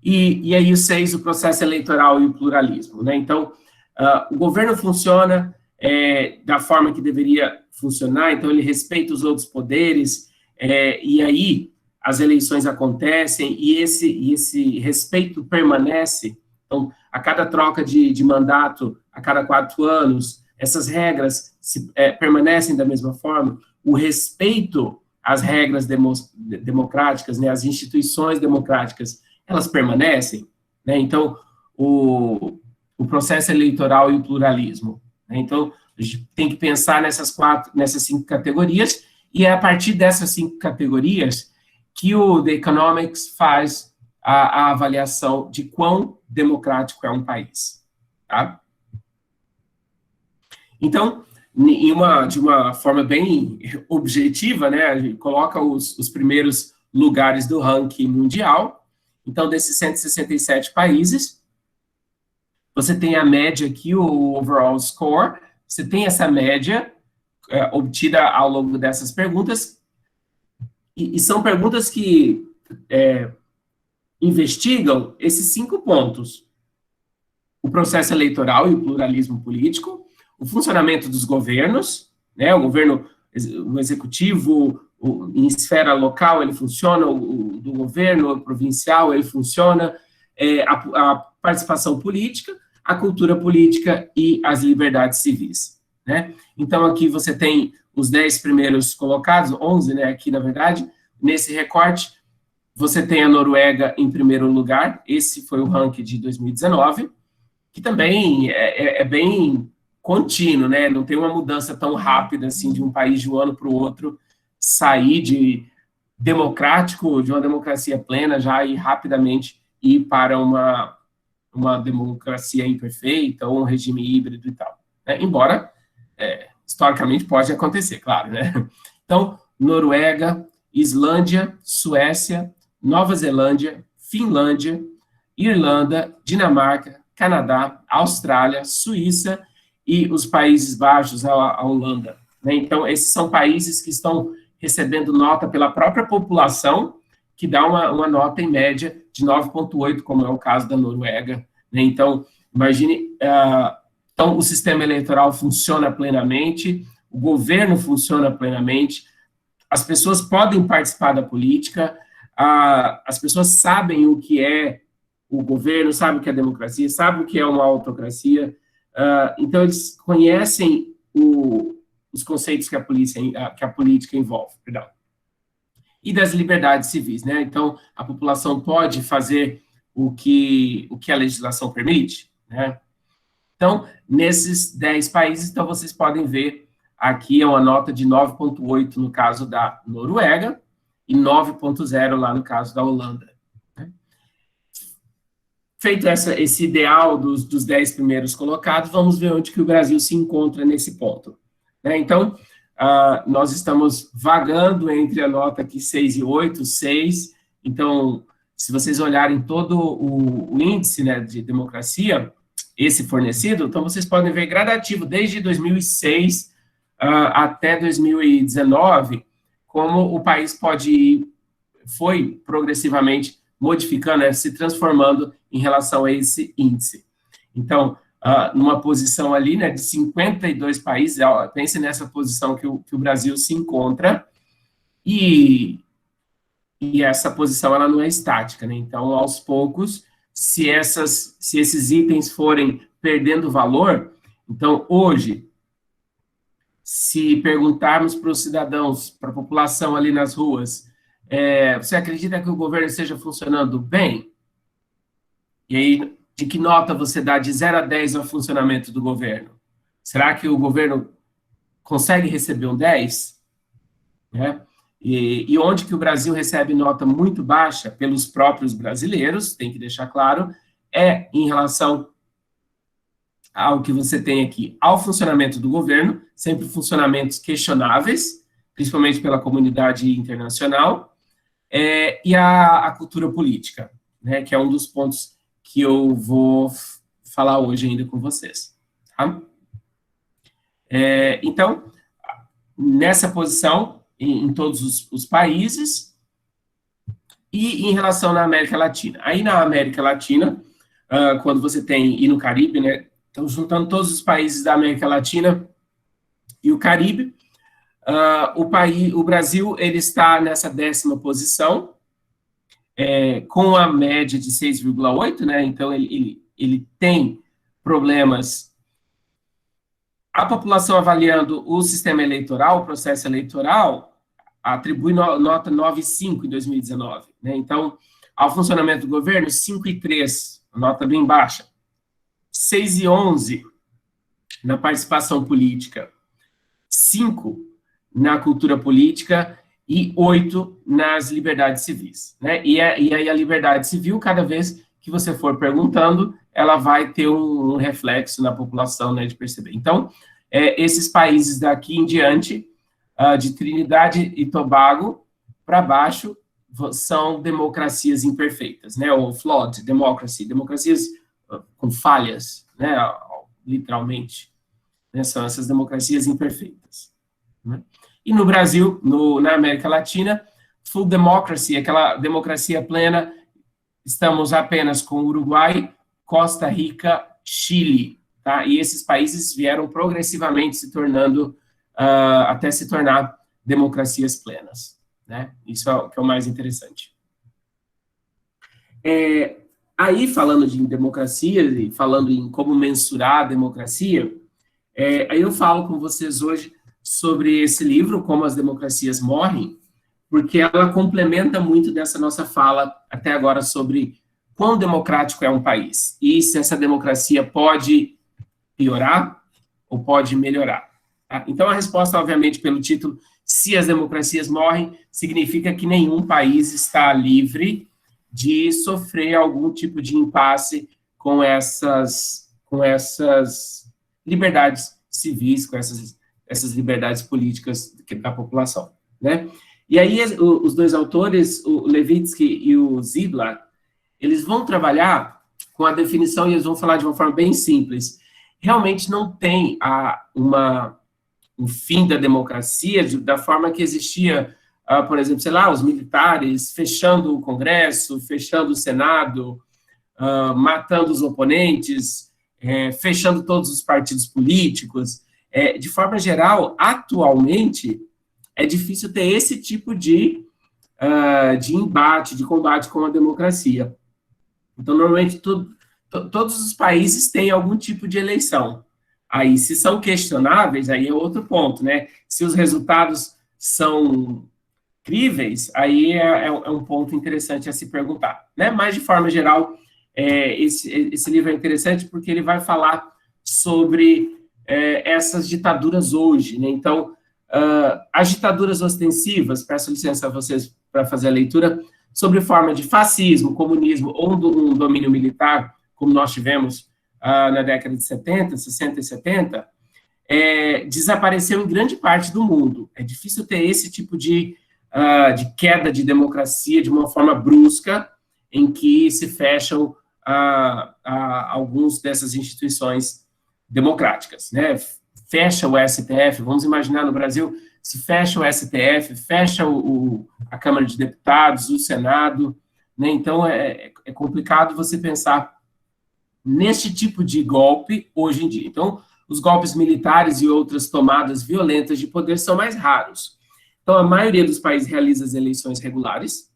E aí, o 6, o processo eleitoral e o pluralismo, né? Então, o governo funciona da forma que deveria funcionar, então ele respeita os outros poderes, e aí as eleições acontecem, e esse respeito permanece. Então, a cada troca de mandato, a cada 4 anos, essas regras permanecem da mesma forma. O respeito às regras democráticas, né, às instituições democráticas, elas permanecem, né? Então, o processo eleitoral e o pluralismo, né? Então, a gente tem que pensar nessas 5 categorias, e é a partir dessas 5 categorias que o The Economics faz a avaliação de quão democrático é um país, tá? Então, de uma forma bem objetiva, né, a gente coloca os primeiros lugares do ranking mundial. Então, desses 167 países, você tem a média aqui, o overall score, você tem essa média obtida ao longo dessas perguntas, e são perguntas que investigam esses 5 pontos: o processo eleitoral e o pluralismo político, o funcionamento dos governos, né, o executivo, em esfera local ele funciona, o do governo o provincial ele funciona, a participação política, a cultura política e as liberdades civis, né? Então, aqui você tem os 10 primeiros colocados, 11, né, aqui, na verdade, nesse recorte, você tem a Noruega em primeiro lugar, esse foi o ranking de 2019, que também é bem contínuo, né, não tem uma mudança tão rápida, assim, de um país de um ano para o outro, sair de democrático, de uma democracia plena, já ir rapidamente ir para uma democracia imperfeita, ou um regime híbrido e tal, né? Embora, historicamente, pode acontecer, claro, né? Então, Noruega, Islândia, Suécia, Nova Zelândia, Finlândia, Irlanda, Dinamarca, Canadá, Austrália, Suíça e os Países Baixos, a Holanda, né? Então, esses são países que estão recebendo nota pela própria população, que dá uma nota em média de 9,8, como é o caso da Noruega, né? Então, imagine, então o sistema eleitoral funciona plenamente, o governo funciona plenamente, as pessoas podem participar da política, as pessoas sabem o que é o governo, sabem o que é democracia, sabem o que é uma autocracia, então eles conhecem os conceitos que a política envolve, perdão. E das liberdades civis, né? Então, a população pode fazer o que a legislação permite, né? Então, nesses 10 países, então, vocês podem ver, aqui é uma nota de 9,8 no caso da Noruega, e 9,0 lá no caso da Holanda, né? Feito esse ideal dos 10 primeiros colocados, vamos ver onde que o Brasil se encontra nesse ponto, né? Então, nós estamos vagando entre a nota aqui 6 e 8, 6, então, se vocês olharem todo o índice, né, de democracia, esse fornecido, então vocês podem ver gradativo, desde 2006 até 2019, como o país foi progressivamente modificando, né, se transformando em relação a esse índice. Então, numa posição ali, né, de 52 países, pense nessa posição que o Brasil se encontra, e essa posição ela não é estática, né? Então, aos poucos, se esses itens forem perdendo valor, então, hoje, se perguntarmos para os cidadãos, para a população ali nas ruas, você acredita que o governo esteja funcionando bem? E aí, de que nota você dá de 0 a 10 ao funcionamento do governo? Será que o governo consegue receber um 10? Né? E onde que o Brasil recebe nota muito baixa pelos próprios brasileiros, tem que deixar claro, é em relação ao que você tem aqui, ao funcionamento do governo, sempre funcionamentos questionáveis, principalmente pela comunidade internacional, e a cultura política, né, que é um dos pontos que eu vou falar hoje ainda com vocês. Tá? Então, nessa posição, em todos os países, e em relação na América Latina. Aí na América Latina, quando você tem, e no Caribe, né, então juntando todos os países da América Latina e o Caribe, o Brasil ele está nessa 10ª posição, com a média de 6,8, né, então ele tem problemas. A população avaliando o sistema eleitoral, o processo eleitoral, atribui nota 9,5 em 2019. Né? Então, ao funcionamento do governo, 5,3, nota bem baixa. 6,11 na participação política. 5 na cultura política e 8 nas liberdades civis. Né? E aí a liberdade civil, cada vez que você for perguntando, ela vai ter um reflexo na população, né, de perceber. Então, esses países daqui em diante, de Trinidade e Tobago para baixo, são democracias imperfeitas, né, ou flawed democracy, democracias com falhas, né, literalmente, né, são essas democracias imperfeitas. Né? E no Brasil, na América Latina, full democracy, aquela democracia plena, estamos apenas com Uruguai, Costa Rica, Chile, tá? E esses países vieram progressivamente se tornando, até se tornar democracias plenas, né? Isso é o que é o mais interessante. Aí, falando de democracia, e falando em como mensurar a democracia, aí eu falo com vocês hoje sobre esse livro, Como as Democracias Morrem, porque ela complementa muito dessa nossa fala até agora sobre quão democrático é um país, e se essa democracia pode piorar ou pode melhorar. Tá? Então, a resposta, obviamente, pelo título, se as democracias morrem, significa que nenhum país está livre de sofrer algum tipo de impasse com essas liberdades civis, com essas liberdades políticas da população. Né? E aí, os dois autores, o Levitsky e o Ziblatt, eles vão trabalhar com a definição, e eles vão falar de uma forma bem simples. Realmente não tem um fim da democracia da forma que existia, por exemplo, sei lá, os militares fechando o Congresso, fechando o Senado, matando os oponentes, fechando todos os partidos políticos. De forma geral, atualmente, é difícil ter esse tipo de embate, de combate com a democracia. Então, normalmente, todos os países têm algum tipo de eleição. Aí, se são questionáveis, aí é outro ponto, né? Se os resultados são críveis, aí é um ponto interessante a se perguntar, né? Mas, de forma geral, esse livro é interessante porque ele vai falar sobre essas ditaduras hoje, né? Então, as ditaduras ostensivas, peço licença a vocês para fazer a leitura, sobre forma de fascismo, comunismo ou um domínio militar, como nós tivemos na década de 70, 60 e 70, desapareceu em grande parte do mundo. É difícil ter esse tipo de queda de democracia de uma forma brusca, em que se fecham algumas dessas instituições democráticas, né? Fecha o STF, vamos imaginar no Brasil, se fecha o STF, fecha a Câmara de Deputados, o Senado, né? Então é complicado você pensar neste tipo de golpe hoje em dia. Então, os golpes militares e outras tomadas violentas de poder são mais raros. Então, a maioria dos países realiza as eleições regulares,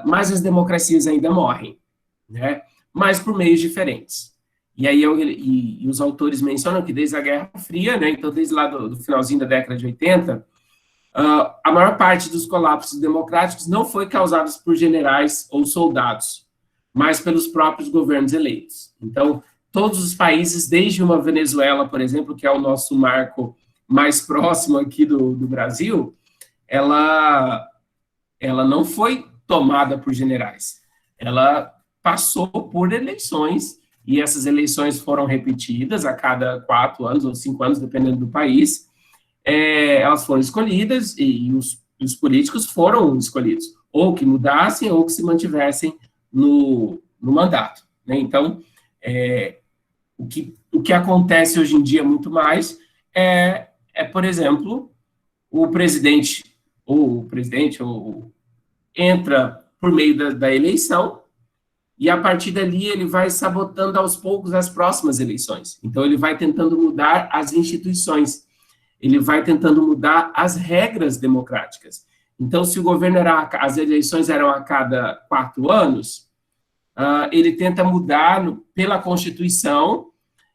mas as democracias ainda morrem, né? Mas por meios diferentes. E aí e os autores mencionam que desde a Guerra Fria, né, então desde lá do finalzinho da década de 80, a maior parte dos colapsos democráticos não foi causados por generais ou soldados, mas pelos próprios governos eleitos. Então, todos os países, desde uma Venezuela, por exemplo, que é o nosso marco mais próximo aqui do Brasil, ela não foi tomada por generais. Ela passou por eleições, e essas eleições foram repetidas a cada 4 anos ou 5 anos, dependendo do país. Elas foram escolhidas e os políticos foram escolhidos, ou que mudassem ou que se mantivessem no mandato, né? Então, o que acontece hoje em dia muito mais por exemplo, o presidente entra por meio da eleição, e a partir dali ele vai sabotando aos poucos as próximas eleições. Então, ele vai tentando mudar as instituições, ele vai tentando mudar as regras democráticas. Então, se o governo as eleições eram a cada 4 anos, ele tenta mudar pela Constituição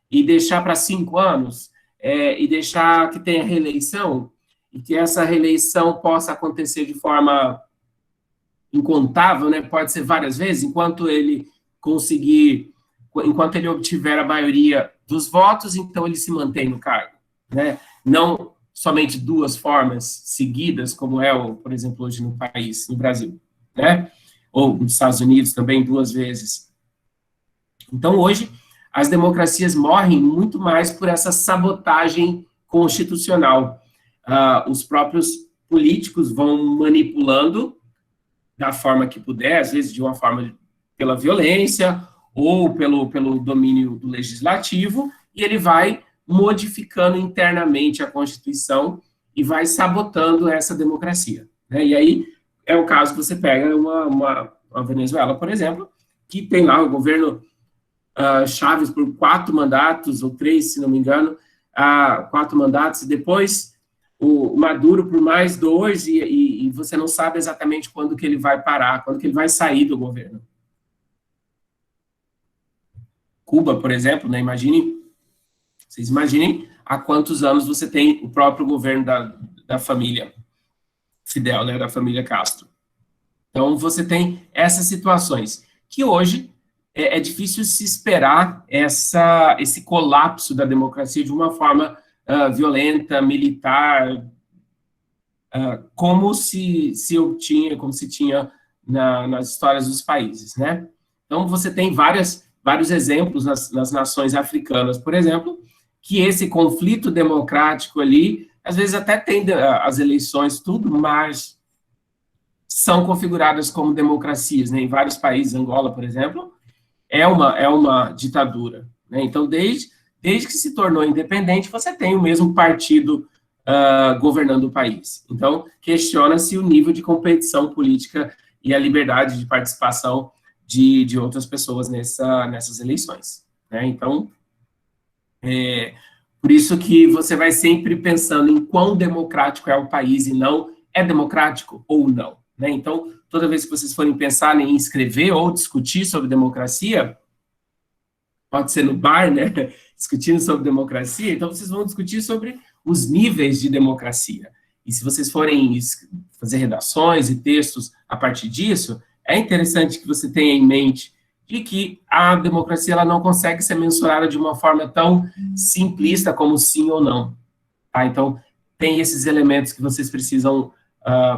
e deixar para 5 anos, e deixar que tenha reeleição, e que essa reeleição possa acontecer de forma incontável, né? Pode ser várias vezes, enquanto ele obtiver a maioria dos votos, então ele se mantém no cargo, né? Não somente 2 formas seguidas, como por exemplo, hoje no Brasil, né? Ou nos Estados Unidos também 2 vezes. Então, hoje, as democracias morrem muito mais por essa sabotagem constitucional. Os próprios políticos vão manipulando da forma que puder, às vezes de uma forma pela violência ou pelo domínio do legislativo, e ele vai modificando internamente a Constituição e vai sabotando essa democracia, né? E aí é o caso que você pega uma Venezuela, por exemplo, que tem lá o governo Chávez por 4 mandatos, ou 3, se não me engano, 4 mandatos, e depois o Maduro por mais 2, e você não sabe exatamente quando que ele vai parar, quando que ele vai sair do governo. Cuba, por exemplo, né, vocês imaginem há quantos anos você tem o próprio governo da família Fidel, né, da família Castro. Então, você tem essas situações, que hoje é difícil se esperar esse colapso da democracia de uma forma violenta, militar, como se tinha nas histórias dos países, né? Então, você tem vários exemplos nas nações africanas, por exemplo, que esse conflito democrático ali, às vezes até tem as eleições, tudo, mas são configuradas como democracias, né? Em vários países, Angola, por exemplo, é uma ditadura, né? Então, desde que se tornou independente, você tem o mesmo partido governando o país. Então, questiona-se o nível de competição política e a liberdade de participação de outras pessoas nessas eleições, né? Então, por isso que você vai sempre pensando em quão democrático é o país e não é democrático ou não, né? Então, toda vez que vocês forem pensar em escrever ou discutir sobre democracia, pode ser no bar, né, discutindo sobre democracia, então vocês vão discutir sobre os níveis de democracia. E se vocês forem fazer redações e textos a partir disso, é interessante que você tenha em mente de que a democracia ela não consegue ser mensurada de uma forma tão simplista como sim ou não. Tá? Então, tem esses elementos que vocês precisam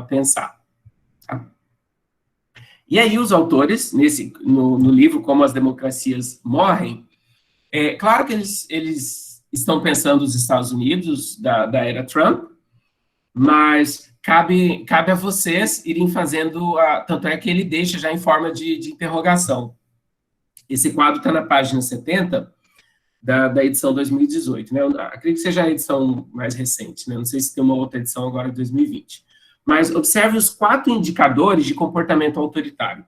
pensar. Tá? E aí, os autores, no livro Como as Democracias Morrem, claro que eles estão pensando os Estados Unidos da era Trump, mas cabe a vocês irem fazendo, tanto é que ele deixa já em forma de interrogação. Esse quadro está na página 70 da edição 2018, né? Eu acredito que seja a edição mais recente, né? Não sei se tem uma outra edição agora de 2020. Mas observe os 4 indicadores de comportamento autoritário.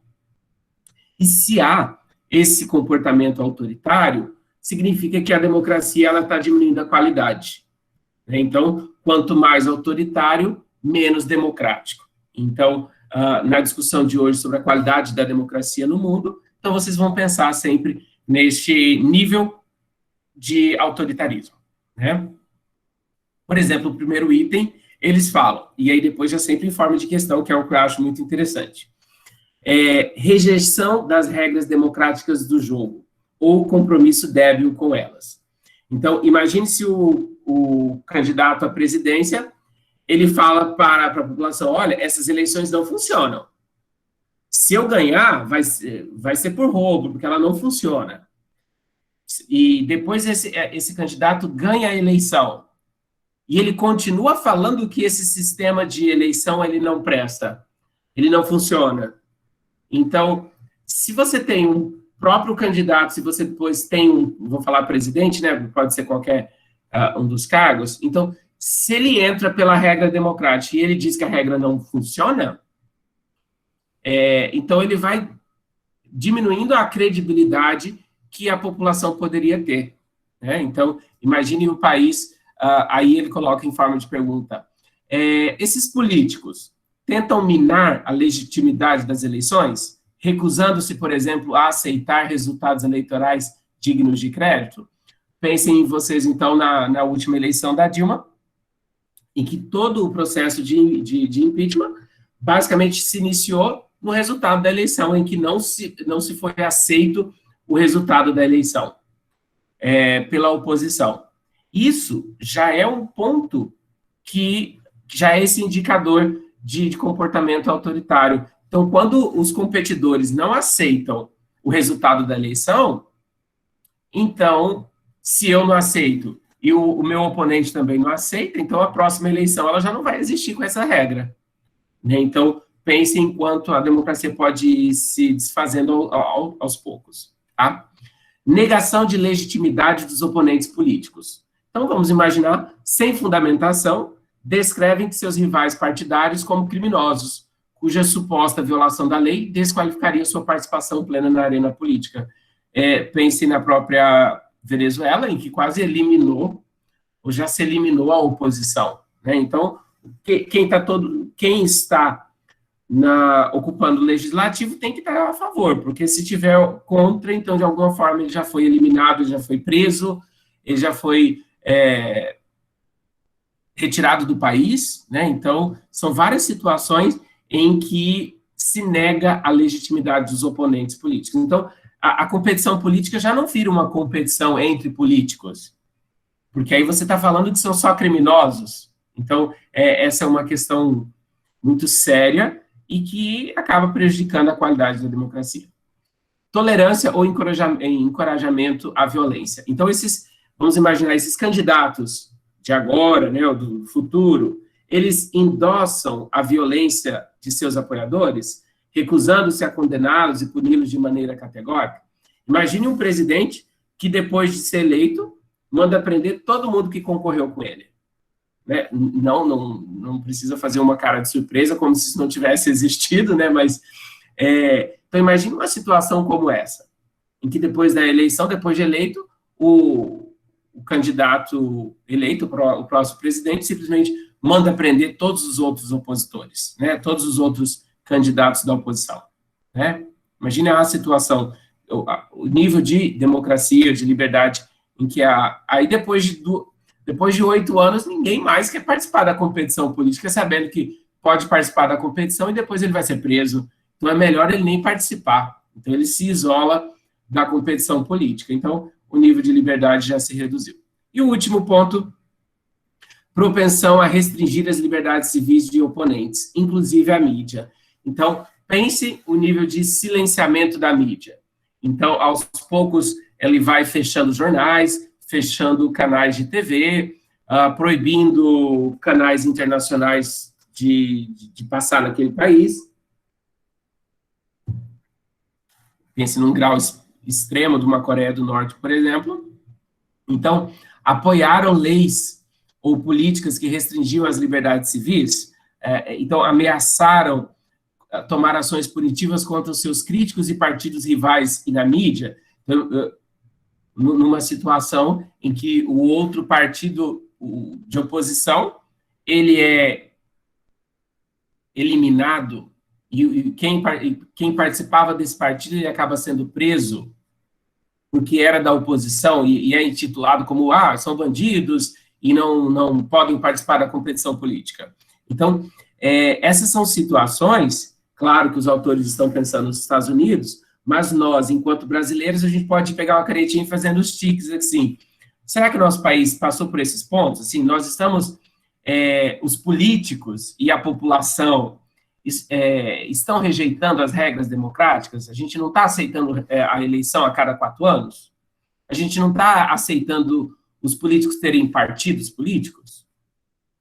E se há esse comportamento autoritário, significa que a democracia está diminuindo a qualidade. Né? Então, quanto mais autoritário, menos democrático. Então, na discussão de hoje sobre a qualidade da democracia no mundo, então vocês vão pensar sempre neste nível de autoritarismo, né? Por exemplo, o primeiro item, eles falam, e aí depois já sempre em forma de questão, que é o que eu acho muito interessante. Rejeição das regras democráticas do jogo, ou compromisso débil com elas. Então, imagine se o candidato à presidência, ele fala para a população, olha, essas eleições não funcionam. Se eu ganhar, vai ser por roubo, porque ela não funciona. E depois esse candidato ganha a eleição, e ele continua falando que esse sistema de eleição ele não presta, ele não funciona. Então, se você tem um próprio candidato, se você depois tem vou falar presidente, né, pode ser qualquer um dos cargos, então, se ele entra pela regra democrática e ele diz que a regra não funciona, então ele vai diminuindo a credibilidade que a população poderia ter, né? Então, imagine o país, aí ele coloca em forma de pergunta, esses políticos tentam minar a legitimidade das eleições, recusando-se, por exemplo, a aceitar resultados eleitorais dignos de crédito? Pensem em vocês, então, na última eleição da Dilma, em que todo o processo de impeachment basicamente se iniciou no resultado da eleição, em que não se foi aceito o resultado da eleição pela oposição. Isso já é um ponto que já é esse indicador de comportamento autoritário. Então, quando os competidores não aceitam o resultado da eleição, então, se eu não aceito e o meu oponente também não aceita, então a próxima eleição ela já não vai existir com essa regra, né? Então, pense em quanto a democracia pode ir se desfazendo aos poucos, tá? Negação de legitimidade dos oponentes políticos. Então, vamos imaginar, sem fundamentação, descrevem seus rivais partidários como criminosos, cuja suposta violação da lei desqualificaria sua participação plena na arena política. Pense na própria Venezuela, em que quase eliminou, ou já se eliminou a oposição, né? Então, quem está ocupando o legislativo tem que estar a favor, porque se tiver contra, então, de alguma forma, ele já foi eliminado, ele já foi preso, ele já foi retirado do país, né? Então, são várias situações em que se nega a legitimidade dos oponentes políticos. Então, a competição política já não vira uma competição entre políticos, porque aí você está falando que são só criminosos. Então, essa é uma questão muito séria e que acaba prejudicando a qualidade da democracia. Tolerância ou encorajamento à violência. Então, vamos imaginar, esses candidatos de agora, né, ou do futuro, eles endossam a violência de seus apoiadores, recusando-se a condená-los e puni-los de maneira categórica. Imagine um presidente que, depois de ser eleito, manda prender todo mundo que concorreu com ele. Né? Não precisa fazer uma cara de surpresa, como se isso não tivesse existido, né? Mas, então, imagine uma situação como essa, em que depois da eleição, depois de eleito, o candidato eleito, o próximo presidente, simplesmente manda prender todos os outros opositores, né? Todos os outros candidatos da oposição, né? Imagine a situação, o nível de democracia, de liberdade, em que aí depois de 8 anos, ninguém mais quer participar da competição política, sabendo que pode participar da competição e depois ele vai ser preso. Então, é melhor ele nem participar. Então, ele se isola da competição política. Então, o nível de liberdade já se reduziu. E o último ponto, propensão a restringir as liberdades civis de oponentes, inclusive a mídia. Então, pense o nível de silenciamento da mídia. Então, aos poucos, ele vai fechando jornais, fechando canais de TV, proibindo canais internacionais de passar naquele país. Pense num grau extremo de uma Coreia do Norte, por exemplo. Então, apoiaram leis ou políticas que restringiam as liberdades civis, então ameaçaram tomar ações punitivas contra os seus críticos e partidos rivais e na mídia, então, numa situação em que o outro partido de oposição, ele é eliminado, e quem participava desse partido, ele acaba sendo preso, porque era da oposição e é intitulado como, são bandidos e não podem participar da competição política. Então, essas são situações, claro que os autores estão pensando nos Estados Unidos, mas nós, enquanto brasileiros, a gente pode pegar uma canetinha e fazendo os tiques, assim, será que o nosso país passou por esses pontos? Assim, nós estamos, os políticos e a população estão rejeitando as regras democráticas? A gente não está aceitando a eleição a cada 4 anos? A gente não está aceitando os políticos terem partidos políticos?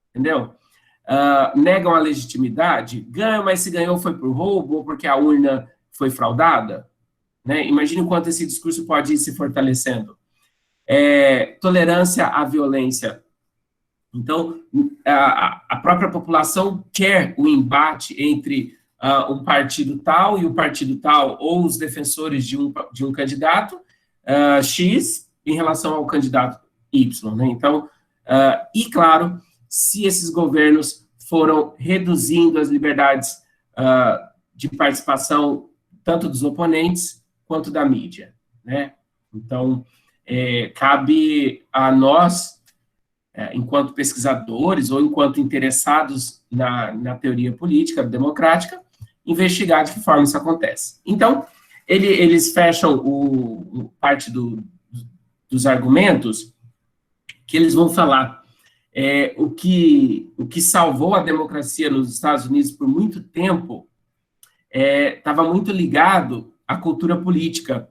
Entendeu? Negam a legitimidade? Ganham, mas se ganhou foi por roubo ou porque a urna foi fraudada? Né? Imagine o quanto esse discurso pode ir se fortalecendo. Tolerância à violência. Então, a própria população quer o embate entre um partido tal e o partido tal, ou os defensores de um candidato X em relação ao candidato Y. Né? Então, e claro, se esses governos foram reduzindo as liberdades de participação tanto dos oponentes quanto da mídia. Né? Então, cabe a nós, enquanto pesquisadores ou enquanto interessados na teoria política democrática, investigar de que forma isso acontece. Então, eles fecham parte dos argumentos que eles vão falar. O que salvou a democracia nos Estados Unidos por muito tempo estava muito ligado à cultura política.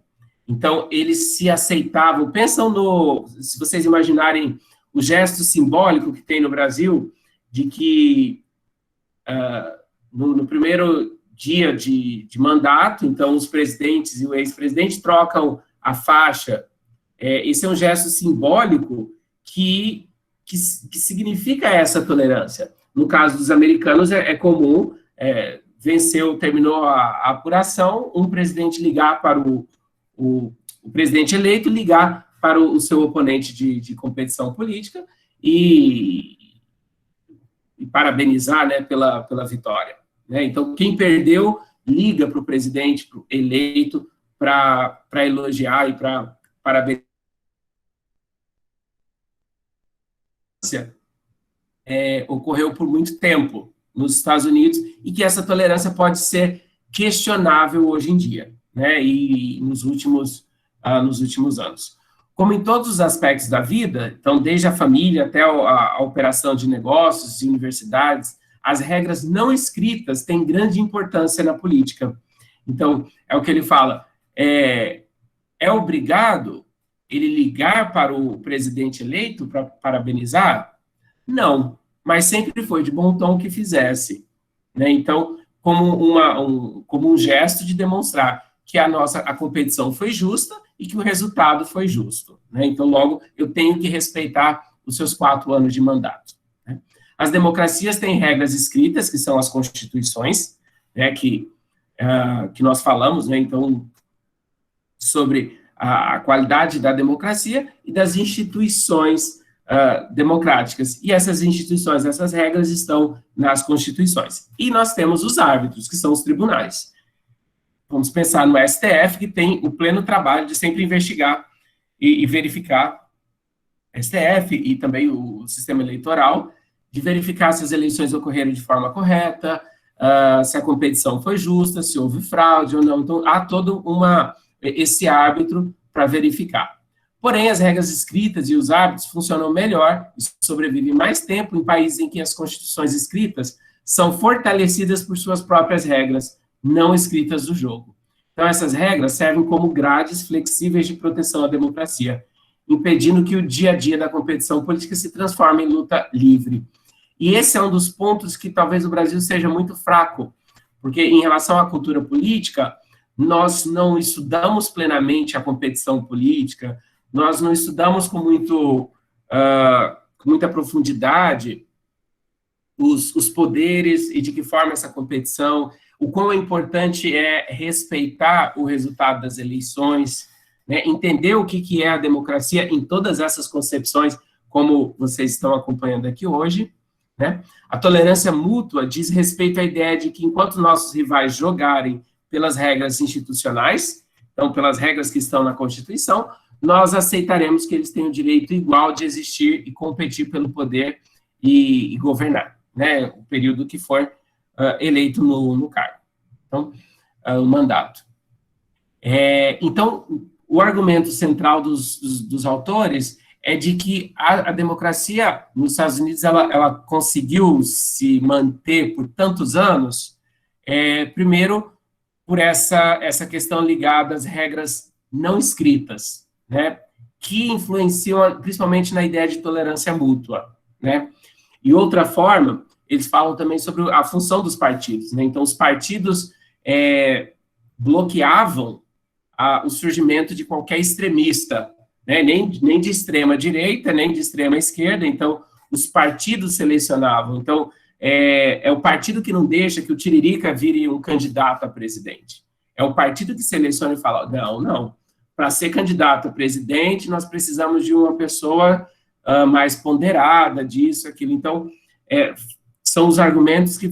Então, eles se aceitavam. Pensam se vocês imaginarem o gesto simbólico que tem no Brasil, de que no primeiro dia de mandato, então os presidentes e o ex-presidente trocam a faixa. Esse é um gesto simbólico que significa essa tolerância. No caso dos americanos, é comum, terminou a apuração, um presidente ligar para o presidente eleito, ligar para o seu oponente de competição política e parabenizar, né, pela vitória. Né? Então, quem perdeu, liga para o presidente eleito para elogiar e para parabenizar. Ocorreu por muito tempo nos Estados Unidos e que essa tolerância pode ser questionável hoje em dia, né, e nos últimos anos. Como em todos os aspectos da vida, então, desde a família até a operação de negócios e universidades, as regras não escritas têm grande importância na política. Então, é o que ele fala, é obrigado ele ligar para o presidente eleito para parabenizar? Não, mas sempre foi de bom tom que fizesse. Né? Então, como um gesto de demonstrar que a competição foi justa e que o resultado foi justo. Né? Então, logo, eu tenho que respeitar os seus 4 anos de mandato. Né? As democracias têm regras escritas, que são as constituições, né, que nós falamos, né, então, sobre a qualidade da democracia e das instituições democráticas. E essas instituições, essas regras estão nas constituições. E nós temos os árbitros, que são os tribunais. Vamos pensar no STF, que tem o pleno trabalho de sempre investigar e verificar, STF e também o sistema eleitoral, de verificar se as eleições ocorreram de forma correta, se a competição foi justa, se houve fraude ou não. Então, há todo esse árbitro para verificar. Porém, as regras escritas e os árbitros funcionam melhor e sobrevivem mais tempo em países em que as constituições escritas são fortalecidas por suas próprias regras não escritas do jogo. Então, essas regras servem como grades flexíveis de proteção à democracia, impedindo que o dia a dia da competição política se transforme em luta livre. E esse é um dos pontos que talvez o Brasil seja muito fraco, porque em relação à cultura política, nós não estudamos plenamente a competição política, nós não estudamos com muita profundidade os poderes e de que forma essa competição, o quão importante é respeitar o resultado das eleições, né, entender o que é a democracia em todas essas concepções, como vocês estão acompanhando aqui hoje. Né? A tolerância mútua diz respeito à ideia de que enquanto nossos rivais jogarem pelas regras institucionais, então, pelas regras que estão na Constituição, nós aceitaremos que eles têm o direito igual de existir e competir pelo poder e governar, né, o período que for eleito no cargo. Então, o mandato. Então, o argumento central dos autores é de que a democracia nos Estados Unidos, ela conseguiu se manter por tantos anos, primeiro, por essa questão ligada às regras não escritas, né, que influenciam principalmente na ideia de tolerância mútua, né. E outra forma, eles falam também sobre a função dos partidos, né, então os partidos bloqueavam o surgimento de qualquer extremista, né, nem de extrema direita, nem de extrema esquerda, então os partidos selecionavam, então é o partido que não deixa que o Tiririca vire um candidato a presidente, é o partido que seleciona e fala, não, para ser candidato a presidente, nós precisamos de uma pessoa mais ponderada, disso, aquilo, então, são os argumentos que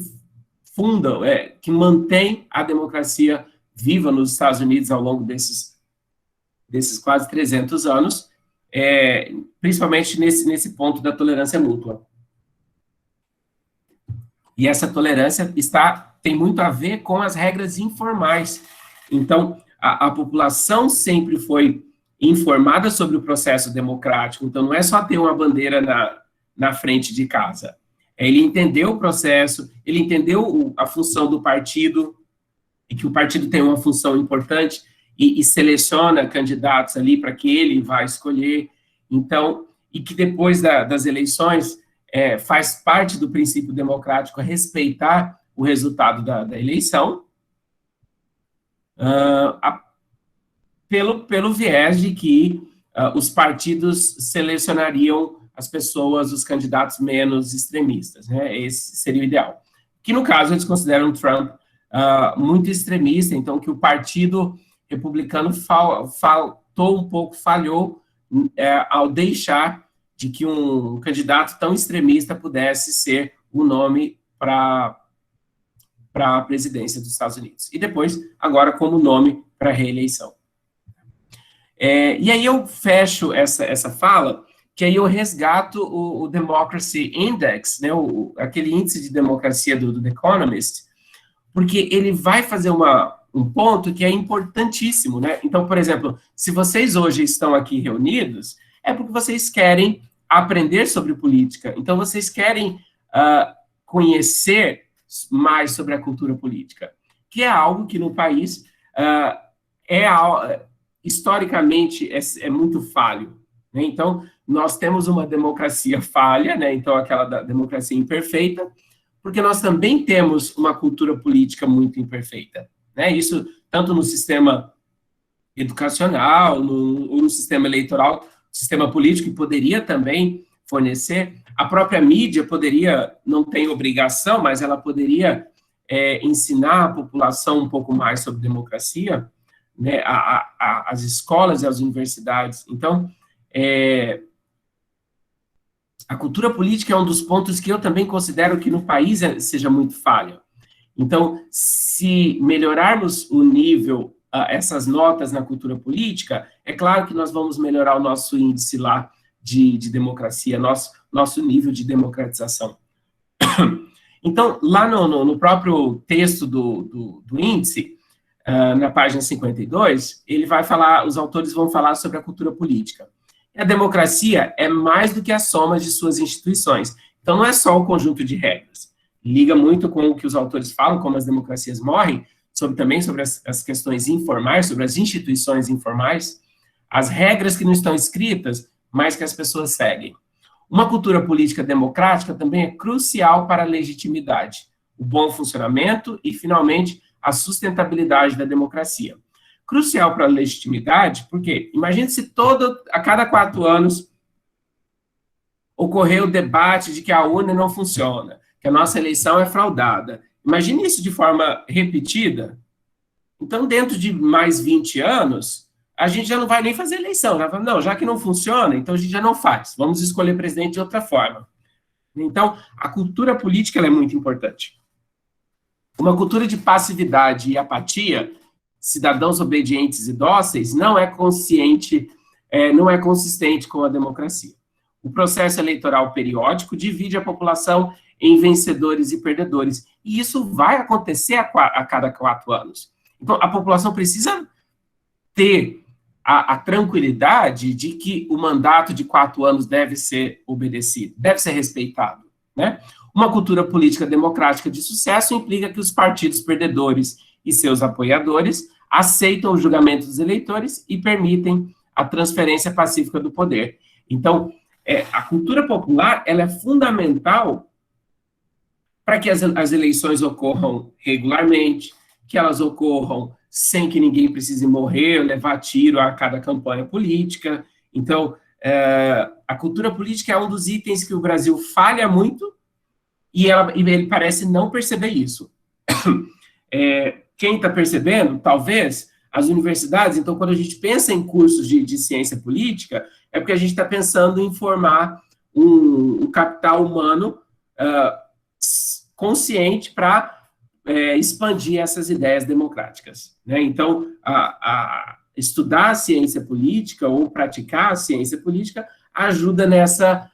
fundam, que mantêm a democracia viva nos Estados Unidos ao longo desses quase 300 anos, principalmente nesse ponto da tolerância mútua. E essa tolerância tem muito a ver com as regras informais. Então, a população sempre foi informada sobre o processo democrático, então não é só ter uma bandeira na frente de casa. Ele entendeu o processo, ele entendeu a função do partido, e que o partido tem uma função importante, e seleciona candidatos ali para que ele vá escolher, então, e que depois das eleições faz parte do princípio democrático respeitar o resultado da eleição, pelo viés de que os partidos selecionariam as pessoas, os candidatos menos extremistas, né? Esse seria o ideal. Que, no caso, eles consideram Trump muito extremista, então que o partido republicano falhou ao deixar de que um candidato tão extremista pudesse ser o nome para a presidência dos Estados Unidos. E depois, agora, como nome para a reeleição. E aí eu fecho essa fala, que aí eu resgato o Democracy Index, né, aquele índice de democracia do The Economist, porque ele vai fazer um ponto que é importantíssimo, né? Então, por exemplo, se vocês hoje estão aqui reunidos, é porque vocês querem aprender sobre política, então vocês querem conhecer mais sobre a cultura política, que é algo que no país historicamente é muito falho, né? Então, nós temos uma democracia falha, né? Então, aquela democracia imperfeita, porque nós também temos uma cultura política muito imperfeita, né? Isso tanto no sistema educacional, ou no sistema eleitoral, sistema político, que poderia também fornecer, a própria mídia poderia, não tem obrigação, mas ela poderia ensinar a população um pouco mais sobre democracia, né? As escolas e as universidades. Então, a cultura política é um dos pontos que eu também considero que no país seja muito falho. Então, se melhorarmos o nível, essas notas na cultura política, é claro que nós vamos melhorar o nosso índice lá de democracia, nosso nível de democratização. Então, lá no próprio texto do índice, na página 52, os autores vão falar sobre a cultura política. A democracia é mais do que a soma de suas instituições. Então, não é só o conjunto de regras. Liga muito com o que os autores falam, como as democracias morrem, também sobre as questões informais, sobre as instituições informais, as regras que não estão escritas, mas que as pessoas seguem. Uma cultura política democrática também é crucial para a legitimidade, o bom funcionamento e, finalmente, a sustentabilidade da democracia. Crucial para a legitimidade, porque imagine se a cada 4 anos ocorreu o debate de que a urna não funciona, que a nossa eleição é fraudada. Imagine isso de forma repetida. Então, dentro de mais 20 anos, a gente já não vai nem fazer eleição. Já que não funciona, então a gente já não faz. Vamos escolher presidente de outra forma. Então, a cultura política ela é muito importante. Uma cultura de passividade e apatia cidadãos obedientes e dóceis não é consistente com a democracia. O processo eleitoral periódico divide a população em vencedores e perdedores, e isso vai acontecer a cada 4 anos. Então, a população precisa ter a tranquilidade de que o mandato de 4 anos deve ser obedecido, deve ser respeitado, né? Uma cultura política democrática de sucesso implica que os partidos perdedores e seus apoiadores aceitam o julgamento dos eleitores e permitem a transferência pacífica do poder. Então, a cultura popular, ela é fundamental para que as eleições ocorram regularmente, que elas ocorram sem que ninguém precise morrer ou levar tiro a cada campanha política. Então, a cultura política é um dos itens que o Brasil falha muito e ele parece não perceber isso. Quem está percebendo, talvez, as universidades. Então, quando a gente pensa em cursos de ciência política, é porque a gente está pensando em formar um capital humano consciente para expandir essas ideias democráticas, né? Então, estudar a ciência política ou praticar a ciência política ajuda nessa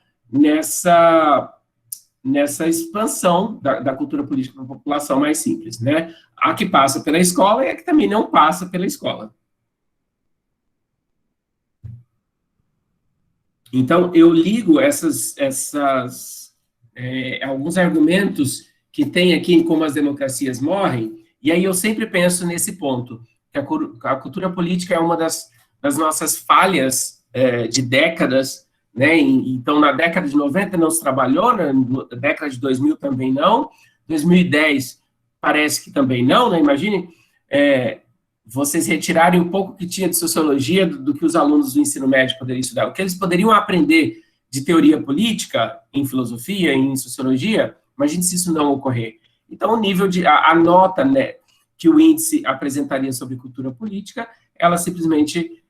expansão da cultura política para a população mais simples, né? A que passa pela escola e a que também não passa pela escola. Então, eu ligo alguns argumentos que tem aqui em Como as Democracias Morrem, e aí eu sempre penso nesse ponto, que a cultura política é uma das nossas falhas de décadas, né? Então, na década de 90 não se trabalhou, na década de 2000 também não, 2010 parece que também não, né? Imagine vocês retirarem um pouco que tinha de sociologia do que os alunos do ensino médio poderiam estudar, o que eles poderiam aprender de teoria política, em filosofia, em sociologia. Imagine se isso não ocorrer. Então, o nível a nota, né, que o índice apresentaria sobre cultura política, ela simplesmente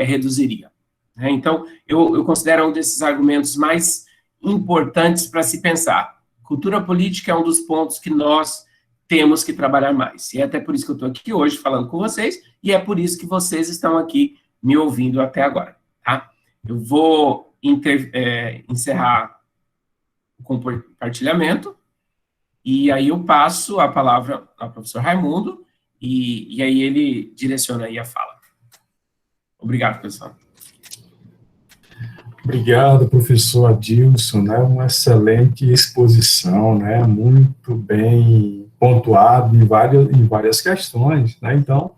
reduziria. Né? Então, eu considero um desses argumentos mais importantes para se pensar. Cultura política é um dos pontos que nós temos que trabalhar mais. E é até por isso que eu estou aqui hoje falando com vocês, e é por isso que vocês estão aqui me ouvindo até agora. Tá? Eu vou encerrar o compartilhamento, e aí eu passo a palavra ao professor Raimundo, e aí ele direciona aí a fala. Obrigado, pessoal. Obrigado, professor Adilson, né? Uma excelente exposição, né? Muito bem pontuado em várias questões, né? Então,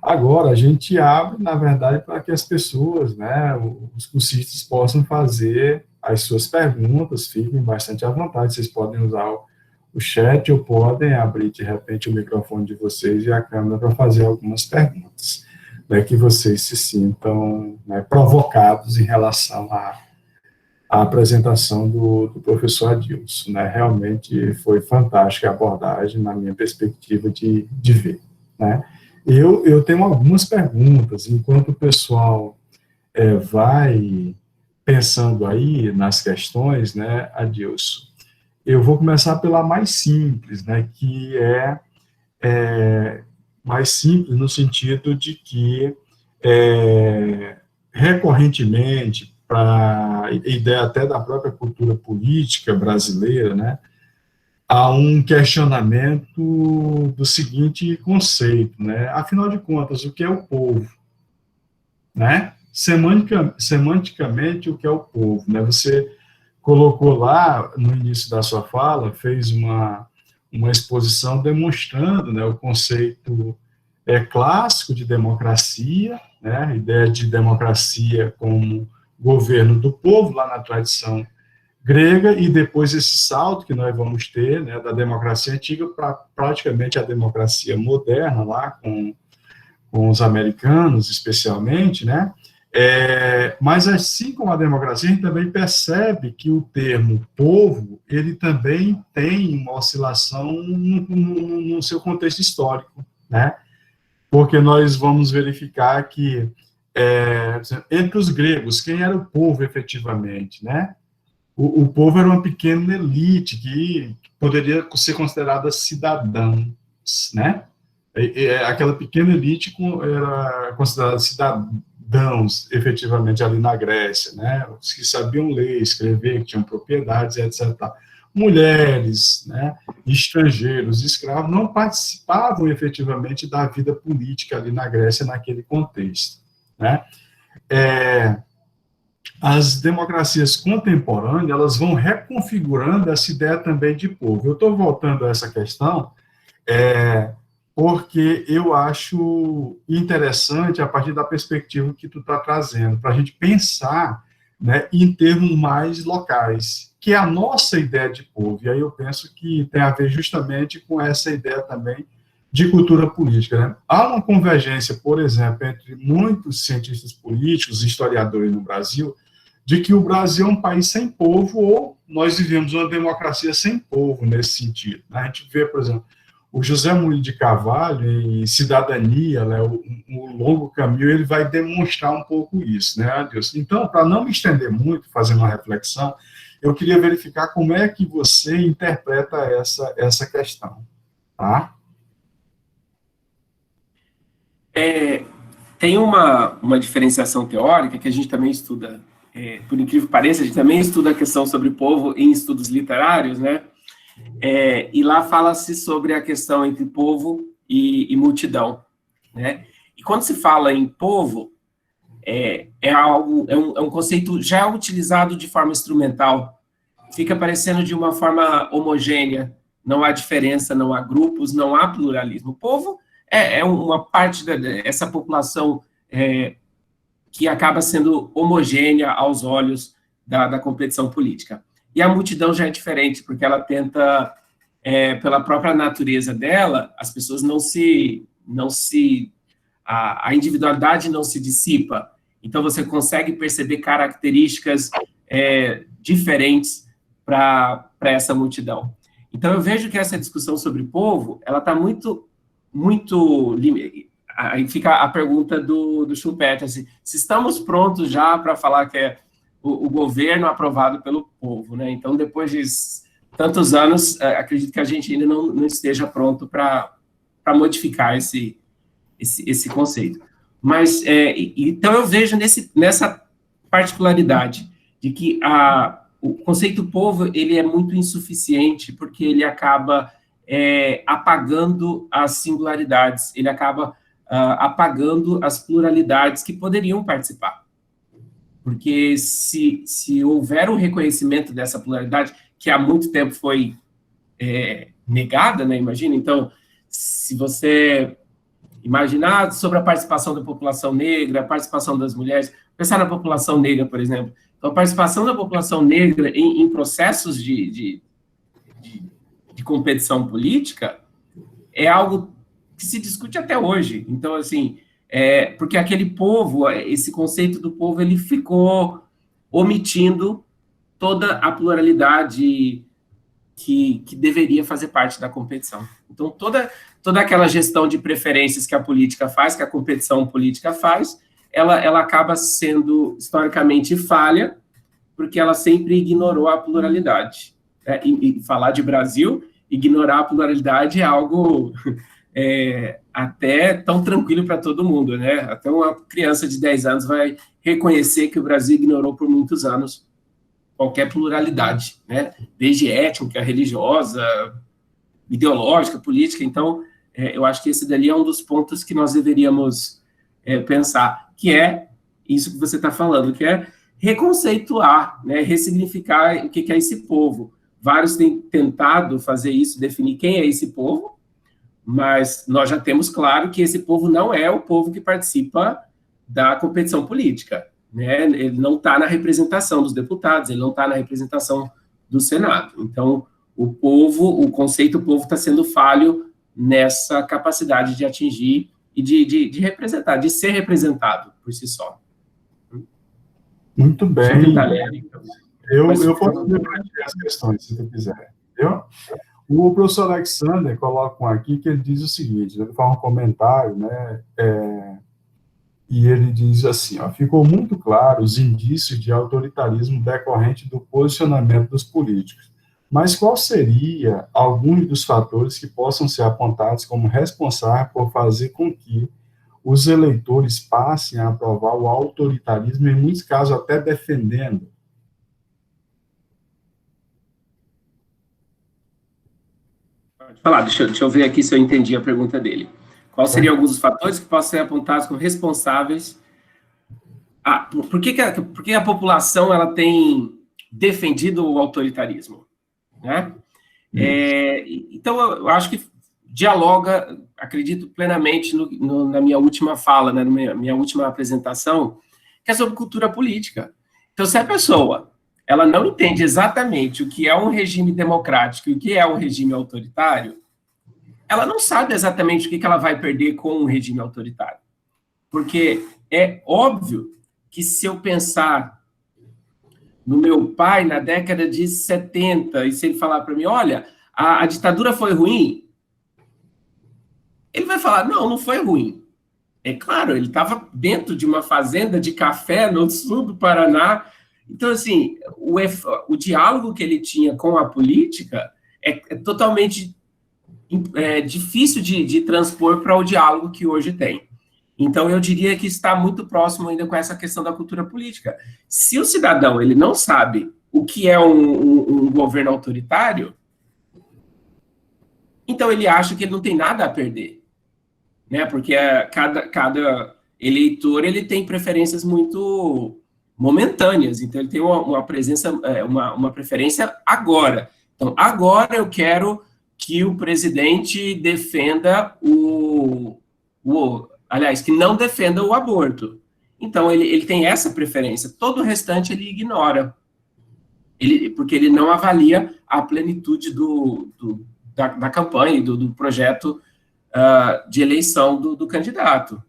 agora a gente abre, na verdade, para que as pessoas, né, os cursistas possam fazer as suas perguntas, fiquem bastante à vontade, vocês podem usar o chat ou podem abrir, de repente, o microfone de vocês e a câmera para fazer algumas perguntas, né, que vocês se sintam, né, provocados em relação à apresentação do professor Adilson, né? Realmente foi fantástica a abordagem, na minha perspectiva de ver, né? Eu tenho algumas perguntas, enquanto o pessoal vai pensando aí nas questões, né, Adilson, eu vou começar pela mais simples, né, que mais simples no sentido de que, recorrentemente, para a ideia até da própria cultura política brasileira, né, há um questionamento do seguinte conceito, né, afinal de contas, o que é o povo? Né? Semanticamente, o que é o povo? Né? Você colocou lá, no início da sua fala, fez uma exposição demonstrando, né, o conceito clássico de democracia, né, a ideia de democracia como governo do povo, lá na tradição grega, e depois esse salto que nós vamos ter, né, da democracia antiga para praticamente a democracia moderna, lá com os americanos, especialmente, né, mas assim como a democracia, a gente também percebe que o termo povo, ele também tem uma oscilação no seu contexto histórico, né, porque nós vamos verificar que entre os gregos, quem era o povo efetivamente, né? O povo era uma pequena elite que poderia ser considerada cidadãos, né? Aquela pequena elite era considerada cidadãos, efetivamente, ali na Grécia, né? Os que sabiam ler, escrever, que tinham propriedades, etc. Mulheres, né? Estrangeiros, escravos, não participavam efetivamente da vida política ali na Grécia, naquele contexto, né? As democracias contemporâneas, elas vão reconfigurando essa ideia também de povo. Eu estou voltando a essa questão, porque eu acho interessante a partir da perspectiva que tu está trazendo, para a gente pensar, né, em termos mais locais, que é a nossa ideia de povo. E aí eu penso que tem a ver justamente com essa ideia também de cultura política, né? Há uma convergência, por exemplo, entre muitos cientistas políticos, historiadores no Brasil, de que o Brasil é um país sem povo, ou nós vivemos uma democracia sem povo, nesse sentido. A gente vê, por exemplo, o José Murilo de Carvalho, em Cidadania, né, o Longo Caminho, ele vai demonstrar um pouco isso, né, Adilson? Então, para não me estender muito, fazendo uma reflexão, eu queria verificar como é que você interpreta essa questão, tá? Tem uma diferenciação teórica que a gente também estuda, por incrível que pareça, a gente também estuda a questão sobre povo em estudos literários, né? E lá fala-se sobre a questão entre povo e multidão, né? E quando se fala em povo, é um conceito já utilizado de forma instrumental, fica parecendo de uma forma homogênea, não há diferença, não há grupos, não há pluralismo. O povo é uma parte dessa população que acaba sendo homogênea aos olhos da competição política. E a multidão já é diferente, porque ela tenta, pela própria natureza dela, as pessoas a individualidade não se dissipa. Então, você consegue perceber características diferentes para essa multidão. Então, eu vejo que essa discussão sobre povo, ela está muito... Aí fica a pergunta do Schumpeter, assim, se estamos prontos já para falar que é o governo aprovado pelo povo, né? Então, depois de tantos anos, acredito que a gente ainda não esteja pronto para modificar esse conceito. Mas, então, eu vejo nessa particularidade de que o conceito povo, ele é muito insuficiente, porque ele acaba apagando as singularidades, ele acaba apagando as pluralidades que poderiam participar. Porque se houver um reconhecimento dessa pluralidade, que há muito tempo foi negada, né, imagina, então, se você imaginar sobre a participação da população negra, a participação das mulheres, pensar na população negra, por exemplo, então, a participação da população negra em processos de competição política é algo que se discute até hoje. Então, assim, porque aquele povo, esse conceito do povo, ele ficou omitindo toda a pluralidade que deveria fazer parte da competição. Então, toda aquela gestão de preferências que a política faz, que a competição política faz, ela acaba sendo historicamente falha, porque ela sempre ignorou a pluralidade. E falar de Brasil, ignorar a pluralidade é algo até tão tranquilo para todo mundo, né? Até uma criança de 10 anos vai reconhecer que o Brasil ignorou por muitos anos qualquer pluralidade, né? Desde étnica, religiosa, ideológica, política. Então, eu acho que esse dali é um dos pontos que nós deveríamos pensar, que é isso que você está falando, que é reconceituar, né? Ressignificar o que é esse povo. Vários têm tentado fazer isso, definir quem é esse povo, mas nós já temos claro que esse povo não é o povo que participa da competição política, né? Ele não está na representação dos deputados, ele não está na representação do Senado. Então, o conceito povo está sendo falho nessa capacidade de atingir e de representar, de ser representado por si só. Muito bem. Então. Eu posso repetir as questões, se tu quiser. Entendeu? O professor Alexander coloca aqui que ele diz o seguinte, ele faz um comentário, né, e ele diz assim, ficou muito claro os indícios de autoritarismo decorrente do posicionamento dos políticos. Mas qual seria alguns dos fatores que possam ser apontados como responsáveis por fazer com que os eleitores passem a aprovar o autoritarismo, em muitos casos até defendendo? Pode falar, deixa eu ver aqui se eu entendi a pergunta dele. Quais seriam alguns dos fatores que possam ser apontados como responsáveis? Por que a população ela tem defendido o autoritarismo? Né? Então, eu acho que dialoga, acredito plenamente na minha última fala, né, na minha última apresentação, que é sobre cultura política. Então, se a pessoa ela não entende exatamente o que é um regime democrático e o que é um regime autoritário, ela não sabe exatamente o que ela vai perder com um regime autoritário. Porque é óbvio que se eu pensar no meu pai na década de 70, e se ele falar para mim, olha, a ditadura foi ruim, ele vai falar, não foi ruim. É claro, ele estava dentro de uma fazenda de café no sul do Paraná. Então, assim, o diálogo que ele tinha com a política é totalmente difícil de transpor para o diálogo que hoje tem. Então, eu diria que está muito próximo ainda com essa questão da cultura política. Se o cidadão ele não sabe o que é um governo autoritário, então ele acha que ele não tem nada a perder, né? Porque cada eleitor ele tem preferências muito momentâneas, então ele tem uma presença, uma preferência agora. Então, agora eu quero que o presidente defenda aliás, que não defenda o aborto. Então, ele tem essa preferência. Todo o restante ele ignora. Porque ele não avalia a plenitude da campanha, do projeto de eleição do candidato.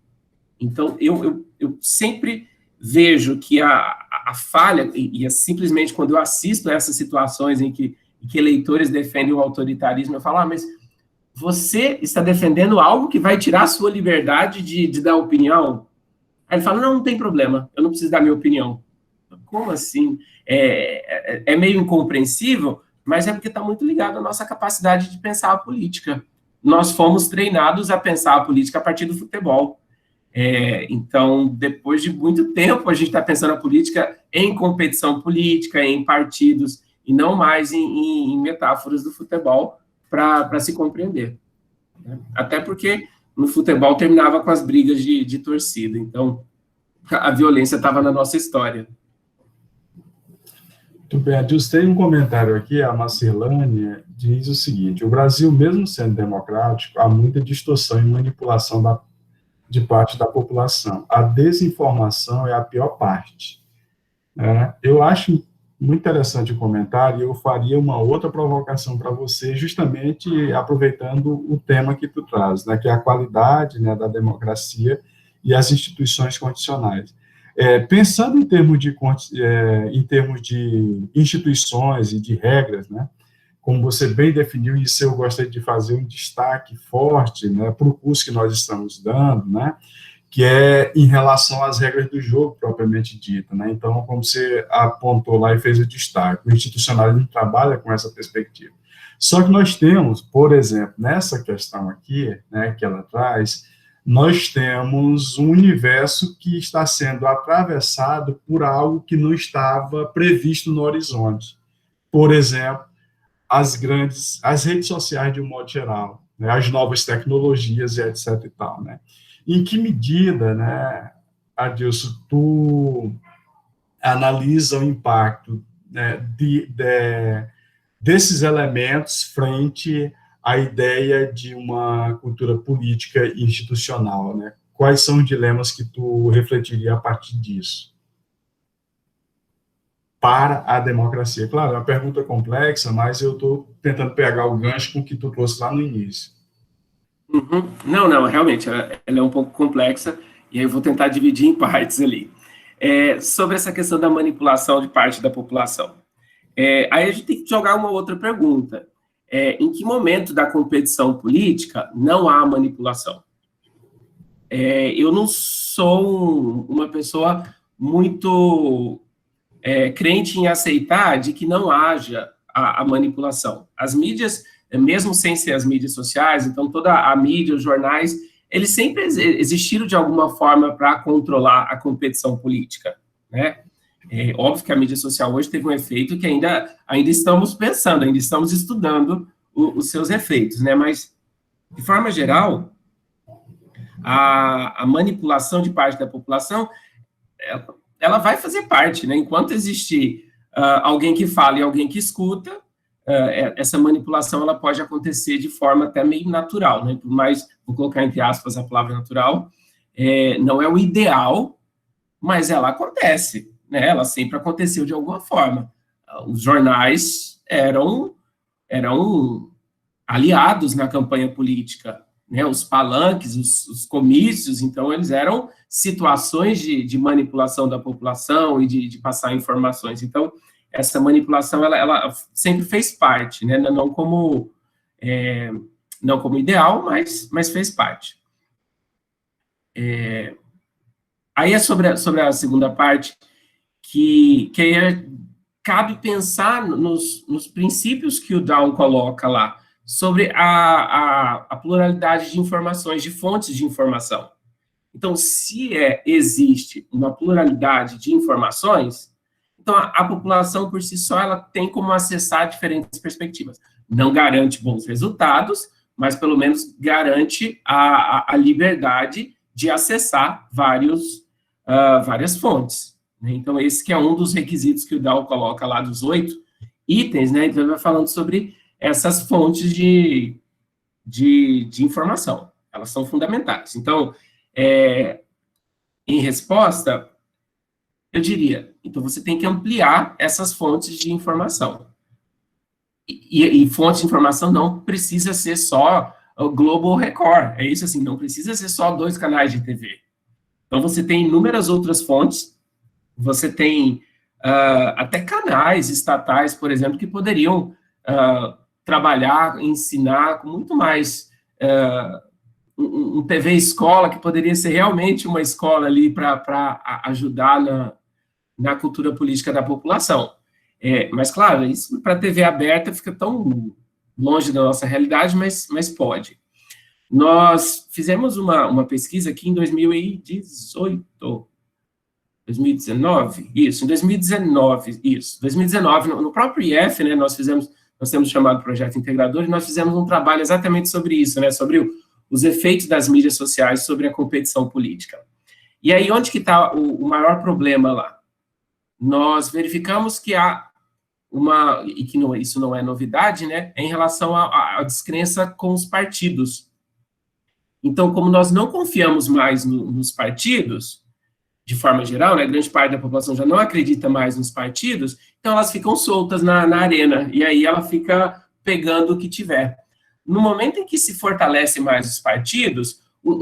Então, eu sempre vejo que a falha, e é simplesmente quando eu assisto a essas situações em que eleitores defendem o autoritarismo, eu falo, mas você está defendendo algo que vai tirar a sua liberdade de dar opinião? Aí ele fala, não tem problema, eu não preciso dar minha opinião. Como assim? É meio incompreensível, mas é porque está muito ligado à nossa capacidade de pensar a política. Nós fomos treinados a pensar a política a partir do futebol. Então, depois de muito tempo, a gente está pensando a política em competição política, em partidos, e não mais em metáforas do futebol, para se compreender. Né? Até porque no futebol terminava com as brigas de torcida, então a violência estava na nossa história. Muito bem, Adilson, tem um comentário aqui, a Marcelânia diz o seguinte, o Brasil, mesmo sendo democrático, há muita distorção e manipulação de parte da população. A desinformação é a pior parte. Eu acho muito interessante o comentário, e eu faria uma outra provocação para você, justamente aproveitando o tema que tu traz, né, que é a qualidade, né, da democracia e as instituições constitucionais. Pensando em termos de instituições e de regras, né, como você bem definiu, e isso eu gostaria de fazer um destaque forte, né, para o curso que nós estamos dando, né, que é em relação às regras do jogo, propriamente dita, né? Então, como você apontou lá e fez o destaque, o institucionalismo trabalha com essa perspectiva. Só que nós temos, por exemplo, nessa questão aqui, né, que ela traz, nós temos um universo que está sendo atravessado por algo que não estava previsto no horizonte. Por exemplo, as redes sociais de um modo geral, né, as novas tecnologias e etc e tal, né? Em que medida, né, Adilson, tu analisa o impacto, né, desses elementos frente à ideia de uma cultura política e institucional, né? Quais são os dilemas que tu refletiria a partir disso? Para a democracia. Claro, é uma pergunta complexa, mas eu estou tentando pegar o gancho com o que tu trouxe lá no início. Uhum. Não, realmente, ela é um pouco complexa, e aí eu vou tentar dividir em partes ali. Sobre essa questão da manipulação de parte da população. Aí a gente tem que jogar uma outra pergunta. Em que momento da competição política não há manipulação? Eu não sou uma pessoa muito crente em aceitar de que não haja a manipulação. As mídias, mesmo sem ser as mídias sociais, então toda a mídia, os jornais, eles sempre existiram de alguma forma para controlar a competição política, né? É óbvio que a mídia social hoje teve um efeito que ainda estamos pensando, ainda estamos estudando os seus efeitos, né? Mas, de forma geral, a manipulação de parte da população, ela vai fazer parte, né? Enquanto existir alguém que fala e alguém que escuta, essa manipulação ela pode acontecer de forma até meio natural, né? Por mais, vou colocar entre aspas a palavra natural, não é o ideal, mas ela acontece, né? Ela sempre aconteceu de alguma forma. Os jornais eram aliados na campanha política, né? Os palanques, os comícios, então eles eram situações de manipulação da população e de passar informações. Então, essa manipulação, ela sempre fez parte, né? Não como ideal, mas fez parte. Aí é sobre a segunda parte, que cabe pensar nos princípios que o Down coloca lá, sobre a pluralidade de informações, de fontes de informação. Então, se existe uma pluralidade de informações, então a população por si só ela tem como acessar diferentes perspectivas. Não garante bons resultados, mas pelo menos garante a liberdade de acessar várias fontes. Então, esse que é um dos requisitos que o Dow coloca lá dos 8 itens, né? Então, ele vai falando sobre essas fontes de informação. Elas são fundamentais. Então, em resposta, eu diria, então você tem que ampliar essas fontes de informação. E fonte de informação não precisa ser só o Globo ou Record. É isso assim, não precisa ser só 2 canais de TV. Então, você tem inúmeras outras fontes. Você tem até canais estatais, por exemplo, que poderiam trabalhar, ensinar com muito mais um TV escola, que poderia ser realmente uma escola ali para ajudar na cultura política da população. Mas, claro, isso para a TV aberta fica tão longe da nossa realidade, mas pode. Nós fizemos uma pesquisa aqui em 2018, 2019, isso, em 2019, isso, 2019, no próprio IF, né, nós temos chamado Projeto Integrador, e nós fizemos um trabalho exatamente sobre isso, né, sobre os efeitos das mídias sociais sobre a competição política. E aí, onde que está o maior problema lá? Nós verificamos que há e que isso não é novidade, né, em relação à descrença com os partidos. Então, como nós não confiamos mais nos partidos, de forma geral, né, grande parte da população já não acredita mais nos partidos, então elas ficam soltas na arena, e aí ela fica pegando o que tiver. No momento em que se fortalece mais os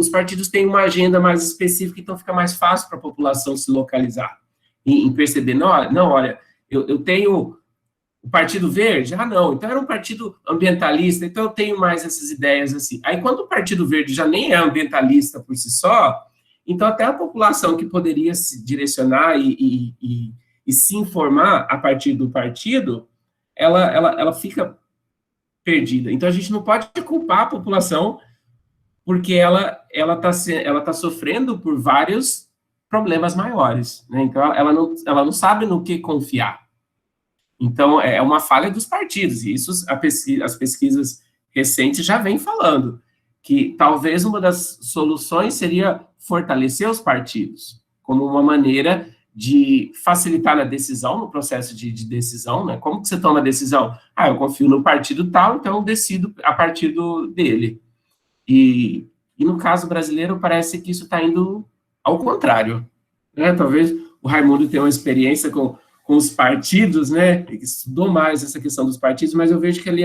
partidos têm uma agenda mais específica, então fica mais fácil para a população se localizar, em perceber, não, olha, eu tenho o Partido Verde, não, então era um partido ambientalista, então eu tenho mais essas ideias assim. Aí quando o Partido Verde já nem é ambientalista por si só, então, até a população que poderia se direcionar e se informar a partir do partido, ela fica perdida. Então, a gente não pode culpar a população porque ela tá sofrendo por vários problemas maiores, né? Então, ela não sabe no que confiar. Então, é uma falha dos partidos, e isso as pesquisas recentes já vêm falando, que talvez uma das soluções seria fortalecer os partidos, como uma maneira de facilitar a decisão, no processo de decisão, né? Como que você toma a decisão? Eu confio no partido tal, então eu decido a partir dele. E no caso brasileiro, parece que isso está indo ao contrário, né? Talvez o Raimundo tenha uma experiência com os partidos, né? Ele estudou mais essa questão dos partidos, mas eu vejo que ele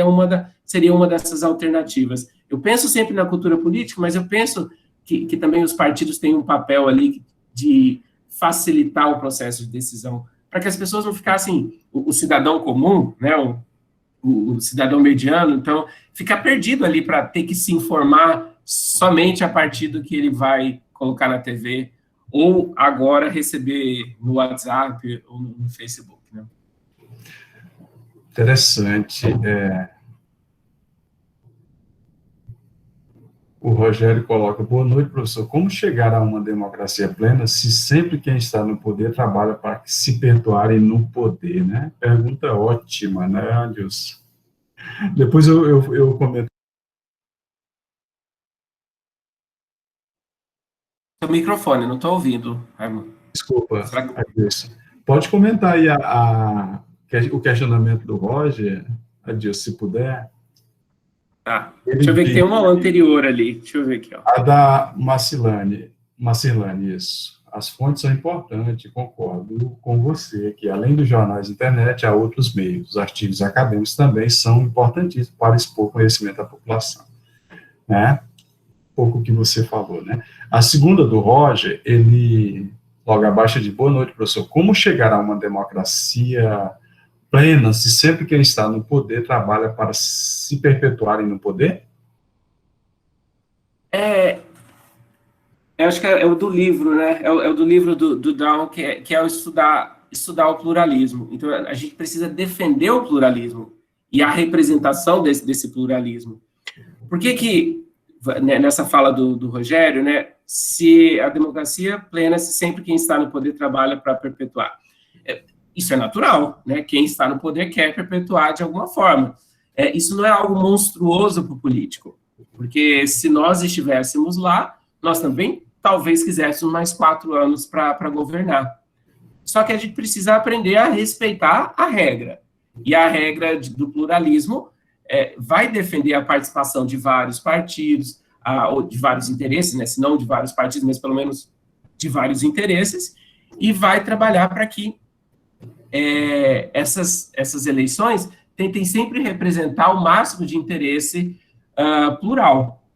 seria uma dessas alternativas. Eu penso sempre na cultura política, mas eu penso que também os partidos têm um papel ali de facilitar o processo de decisão, para que as pessoas não ficassem, o cidadão comum, né, o cidadão mediano, então, ficar perdido ali para ter que se informar somente a partir do que ele vai colocar na TV, ou agora receber no WhatsApp ou no Facebook, né? Interessante. O Rogério coloca: boa noite, professor. Como chegar a uma democracia plena se sempre quem está no poder trabalha para se perpetuarem no poder, né? Pergunta ótima, né, Adilson? Depois eu comento. Seu microfone, não estou ouvindo, Raimundo. Desculpa, Será que... Adilson. Pode comentar aí o questionamento do Roger, Adilson, se puder. Tá. Deixa eu ver que tem uma anterior ali. Deixa eu ver aqui, ó. A da Marcilane, isso. As fontes são importantes, concordo com você, que além dos jornais de internet, há outros meios. Os artigos acadêmicos também são importantíssimos para expor conhecimento à população. Né? Pouco que você falou, né? A segunda do Roger, ele, logo abaixo de boa noite, professor. Como chegar a uma democracia plena se sempre quem está no poder trabalha para se perpetuarem no poder? Eu acho que é o do livro, né? É o do livro do Down, que é o estudar o pluralismo. Então, a gente precisa defender o pluralismo e a representação desse pluralismo. Por que nessa fala do Rogério, né, se a democracia plena, se sempre quem está no poder trabalha para perpetuar? Isso é natural, né? Quem está no poder quer perpetuar de alguma forma. Isso não é algo monstruoso para o político, porque se nós estivéssemos lá, nós também talvez quiséssemos mais 4 anos para governar. Só que a gente precisa aprender a respeitar a regra. E a regra do pluralismo vai defender a participação de vários partidos, ou de vários interesses, né? Se não de vários partidos, mas pelo menos de vários interesses, e vai trabalhar para que essas eleições tentem sempre representar o máximo de interesse plural.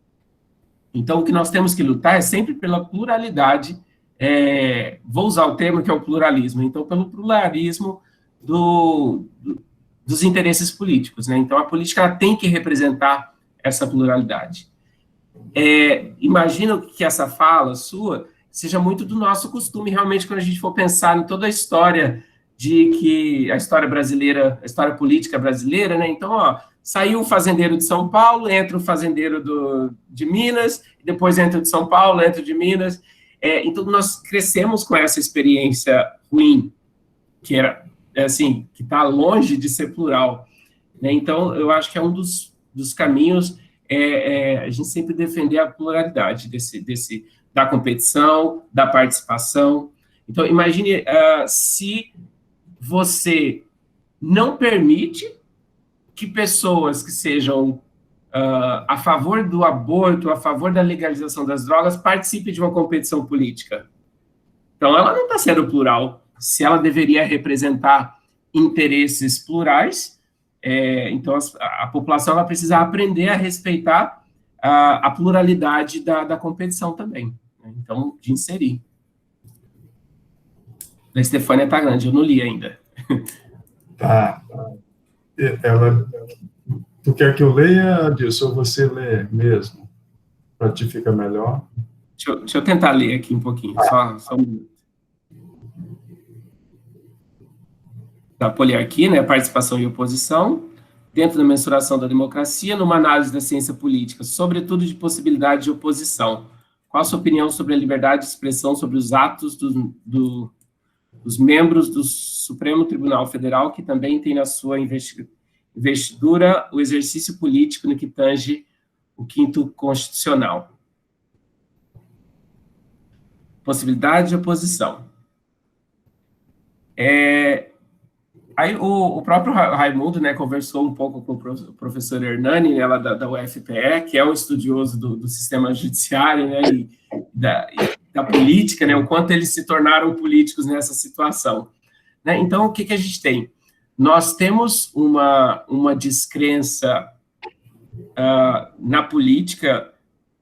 Então, o que nós temos que lutar é sempre pela pluralidade, vou usar o termo que é o pluralismo, então, pelo pluralismo dos interesses políticos, né? Então, a política ela tem que representar essa pluralidade. Imagino que essa fala sua seja muito do nosso costume, realmente, quando a gente for pensar em toda a história a história brasileira, a história política brasileira, né? Então, ó, saiu o fazendeiro de São Paulo, entra o fazendeiro de Minas, depois entra o de São Paulo, entra o de Minas. Então, nós crescemos com essa experiência ruim, que era, assim, que está longe de ser plural. Né? Então, eu acho que é um dos caminhos a gente sempre defender a pluralidade da competição, da participação. Então, imagine se você não permite que pessoas que sejam a favor do aborto, a favor da legalização das drogas, participem de uma competição política. Então, ela não está sendo plural. Se ela deveria representar interesses plurais, então a população ela precisa aprender a respeitar a pluralidade da competição também. Né? Então, de inserir. A Estefânia está grande, eu não li ainda. Tá. Tu quer que eu leia, Adilson, ou você lê mesmo? Para ti fica melhor? Deixa eu tentar ler aqui um pouquinho, só um minuto. Da poliarquia, né, participação e oposição, dentro da mensuração da democracia, numa análise da ciência política, sobretudo de possibilidade de oposição. Qual a sua opinião sobre a liberdade de expressão sobre os atos dos membros do Supremo Tribunal Federal, que também tem na sua investidura o exercício político no que tange o 5º Constitucional? Possibilidade de oposição. Aí o próprio Raimundo, né, conversou um pouco com o professor Hernani, né, lá da UFPE, que é um estudioso do sistema judiciário, né, e da política, né, o quanto eles se tornaram políticos nessa situação. Né? Então, o que a gente tem? Nós temos uma descrença na política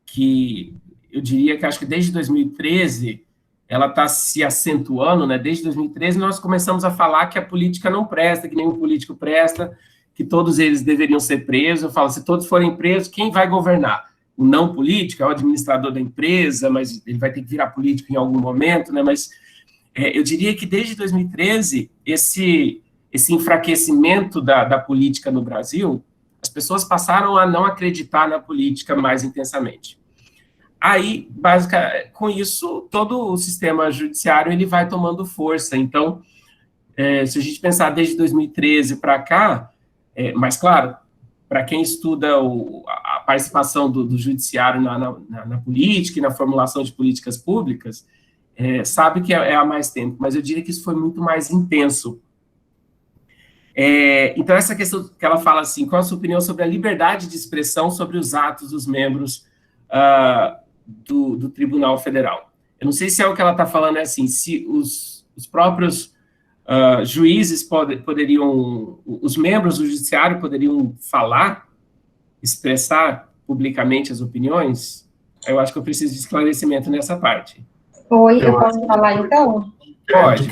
que eu diria que acho que desde 2013 ela está se acentuando, né? Desde 2013 nós começamos a falar que a política não presta, que nenhum político presta, que todos eles deveriam ser presos. Eu falo, se todos forem presos, quem vai governar? O não político é o administrador da empresa, mas ele vai ter que virar político em algum momento, né? Mas eu diria que desde 2013 esse enfraquecimento da política no Brasil, as pessoas passaram a não acreditar na política mais intensamente. Aí, basicamente, com isso, todo o sistema judiciário ele vai tomando força. Então, se a gente pensar desde 2013 para cá, mas claro, para quem estuda a participação do judiciário na política e na formulação de políticas públicas, sabe que é há mais tempo, mas eu diria que isso foi muito mais intenso. Então, essa questão que ela fala assim, qual a sua opinião sobre a liberdade de expressão sobre os atos dos membros do Tribunal Federal? Eu não sei se é o que ela está falando, assim, se os próprios juízes poderiam, os membros do judiciário poderiam falar, expressar publicamente as opiniões. Eu acho que eu preciso de esclarecimento nessa parte. Oi, eu posso falar então? Pode.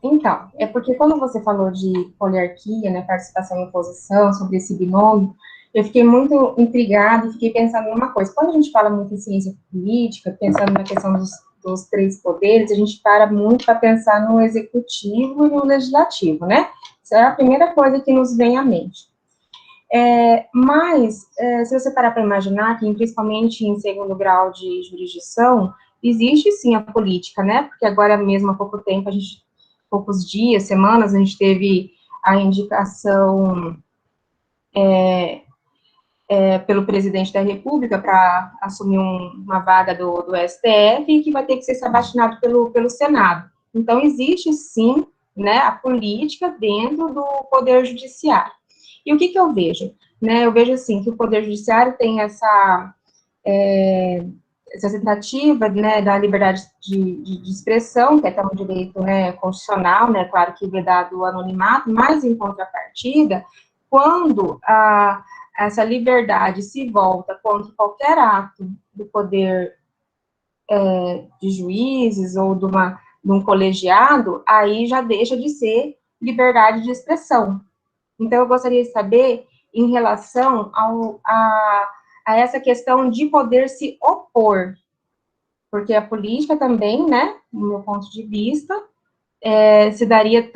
Então, é porque quando você falou de poliarquia, né, participação e oposição, sobre esse binômio, eu fiquei muito intrigada e fiquei pensando numa coisa. Quando a gente fala muito em ciência política, pensando na questão dos três poderes, a gente para muito para pensar no executivo e no legislativo, né? Essa é a primeira coisa que nos vem à mente. Mas, se você parar para imaginar que, principalmente em segundo grau de jurisdição, existe sim a política, né? Porque agora mesmo, há pouco tempo, poucos dias, semanas, a gente teve a indicação pelo presidente da República para assumir uma vaga do STF e que vai ter que ser sabatinado pelo Senado. Então, existe, sim, né, a política dentro do Poder Judiciário. E o que eu vejo? Né, eu vejo, assim, que o Poder Judiciário tem essa tentativa, né, da liberdade de expressão, que é um direito, né, constitucional, né, claro que vedado o anonimato, mas, em contrapartida, quando essa liberdade se volta contra qualquer ato do poder de juízes ou de um colegiado, aí já deixa de ser liberdade de expressão. Então, eu gostaria de saber, em relação a essa questão de poder se opor, porque a política também, né, no meu ponto de vista, se daria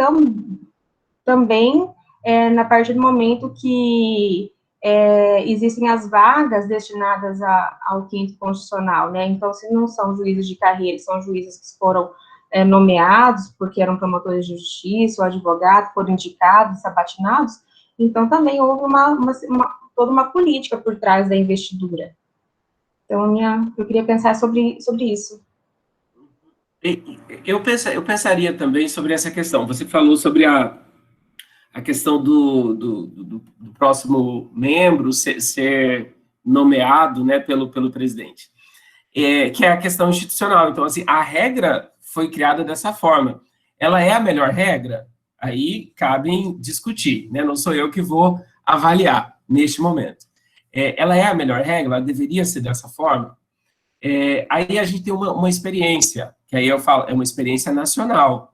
também na partir do momento que existem as vagas destinadas ao quinto constitucional, né, então, se não são juízes de carreira, são juízes que foram nomeados, porque eram promotores de justiça, ou advogados, foram indicados, sabatinados, então também houve toda uma política por trás da investidura. Então, eu queria pensar sobre isso. Eu pensaria também sobre essa questão. Você falou sobre a questão do próximo membro ser nomeado, né, pelo presidente, que é a questão institucional. Então, assim, a regra foi criada dessa forma. Ela é a melhor regra? Aí cabe discutir, né? Não sou eu que vou avaliar neste momento. Ela é a melhor regra? Ela deveria ser dessa forma? Aí a gente tem uma experiência, que aí eu falo, é uma experiência nacional,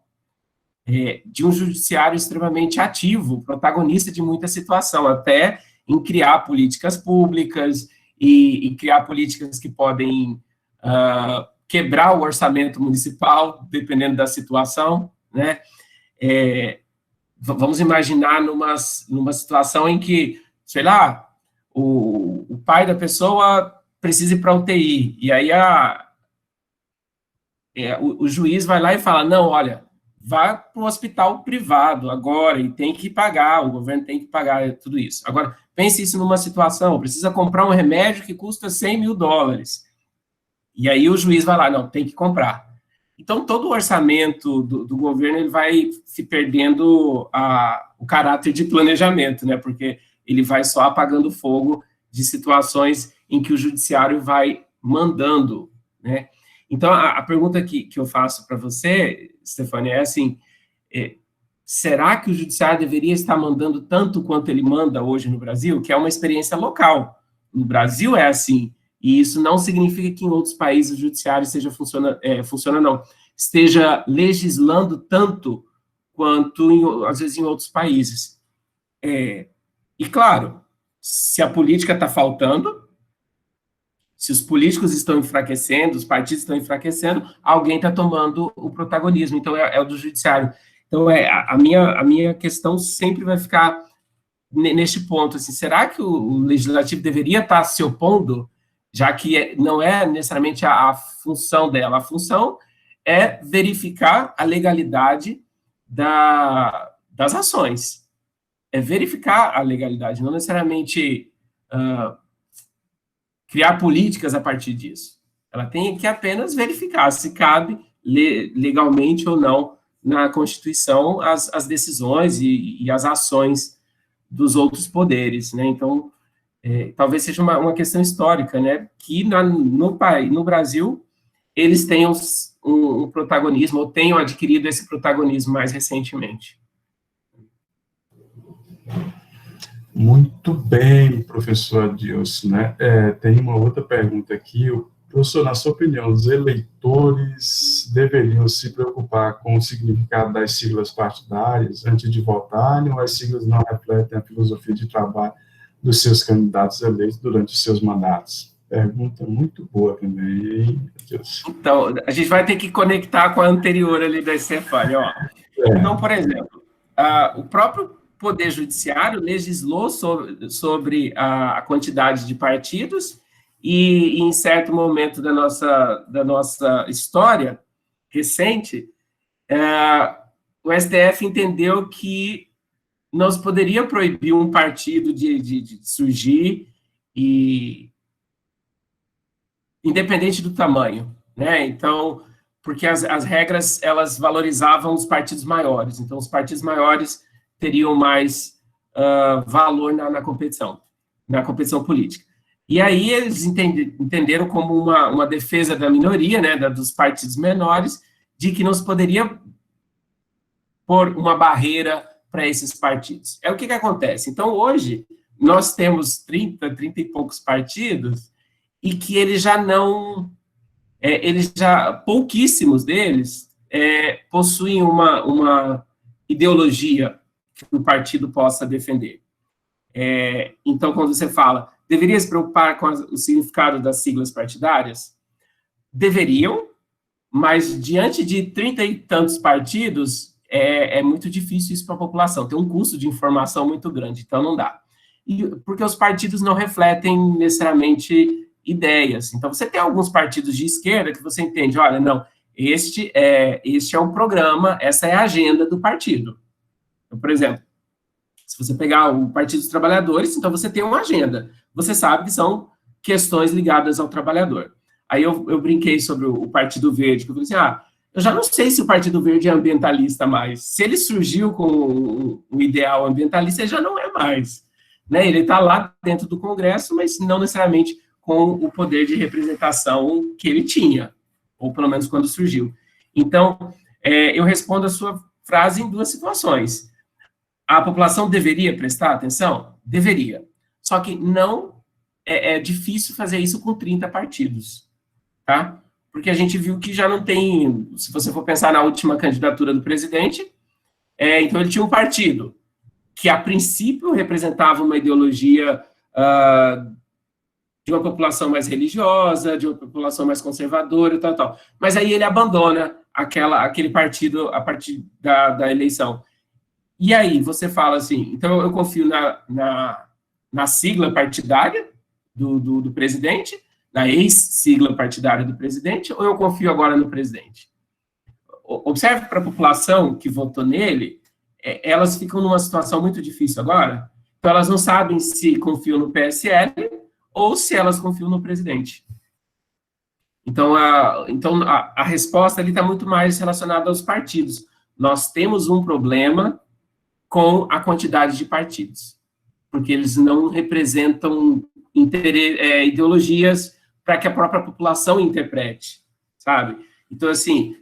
de um judiciário extremamente ativo, protagonista de muita situação, até em criar políticas públicas e criar políticas que podem quebrar o orçamento municipal, dependendo da situação, né? Vamos imaginar numa situação em que, sei lá, o pai da pessoa precisa ir para a UTI, e aí o juiz vai lá e fala, não, olha, vá para um hospital privado agora, e tem que pagar, o governo tem que pagar tudo isso. Agora, pense isso numa situação, precisa comprar um remédio que custa $100 mil, e aí o juiz vai lá, não, tem que comprar. Então, todo o orçamento do governo ele vai se perdendo o caráter de planejamento, né? Porque ele vai só apagando fogo de situações em que o judiciário vai mandando, né? Então, a pergunta que eu faço para você, Stefania, é assim, será que o judiciário deveria estar mandando tanto quanto ele manda hoje no Brasil? Que é uma experiência local. No Brasil é assim. E isso não significa que em outros países o judiciário esteja legislando tanto quanto, às vezes, em outros países. E, claro, se a política está faltando, se os políticos estão enfraquecendo, os partidos estão enfraquecendo, alguém está tomando o protagonismo, então é o do judiciário. Então, a minha questão sempre vai ficar neste ponto, assim, será que o legislativo deveria estar se opondo, já que não é necessariamente a função dela, a função é verificar a legalidade das ações, é verificar a legalidade, não necessariamente criar políticas a partir disso. Ela tem que apenas verificar se cabe legalmente ou não na Constituição as decisões e as ações dos outros poderes, né? Então, talvez seja uma questão histórica, né? Que no Brasil eles tenham um protagonismo, ou tenham adquirido esse protagonismo mais recentemente. Muito bem, professor Adilson, né? Tem uma outra pergunta aqui. Professor, na sua opinião, os eleitores deveriam se preocupar com o significado das siglas partidárias antes de votarem, ou as siglas não refletem a filosofia de trabalho dos seus candidatos eleitos durante os seus mandatos? Pergunta muito boa também, hein, Adilson? Então, a gente vai ter que conectar com a anterior ali da Estefânia, ó. Então, por exemplo, o próprio Poder Judiciário legislou sobre a quantidade de partidos e em certo momento da nossa história recente, o STF entendeu que não se poderia proibir um partido de surgir, e independente do tamanho, né? Então, porque as regras, elas valorizavam os partidos maiores, então os partidos maiores teriam mais valor na competição política. E aí eles entenderam como uma defesa da minoria, né, dos partidos menores, de que não se poderia pôr uma barreira para esses partidos. O que acontece? Então, hoje, nós temos 30 e poucos partidos, e que eles já não... pouquíssimos deles possuem uma ideologia que o partido possa defender. Então, quando você fala, deveria se preocupar com o significado das siglas partidárias? Deveriam, mas diante de 30 e tantos partidos, é muito difícil isso para a população, tem um custo de informação muito grande, então não dá. Porque os partidos não refletem necessariamente ideias. Então, você tem alguns partidos de esquerda que você entende, olha, não, este é o programa, essa é a agenda do partido. Então, por exemplo, se você pegar o Partido dos Trabalhadores, então você tem uma agenda. Você sabe que são questões ligadas ao trabalhador. Aí eu brinquei sobre o Partido Verde, que eu falei assim, eu já não sei se o Partido Verde é ambientalista mais. Se ele surgiu com o ideal ambientalista, ele já não é mais. Né? Ele está lá dentro do Congresso, mas não necessariamente com o poder de representação que ele tinha, ou pelo menos quando surgiu. Então, eu respondo a sua frase em duas situações. A população deveria prestar atenção? Deveria. Só que não é difícil fazer isso com 30 partidos, tá? Porque a gente viu que já não tem, se você for pensar na última candidatura do presidente, então ele tinha um partido que, a princípio, representava uma ideologia de uma população mais religiosa, de uma população mais conservadora, tal. Mas aí ele abandona aquele partido a partir da eleição. E aí você fala assim, então eu confio na sigla partidária do presidente, na ex-sigla partidária do presidente, ou eu confio agora no presidente? Observe para a população que votou nele, elas ficam numa situação muito difícil agora, então elas não sabem se confiam no PSL ou se elas confiam no presidente. Então a resposta ali está muito mais relacionada aos partidos. Nós temos um problema com a quantidade de partidos, porque eles não representam ideologias para que a própria população interprete, sabe? Então, assim,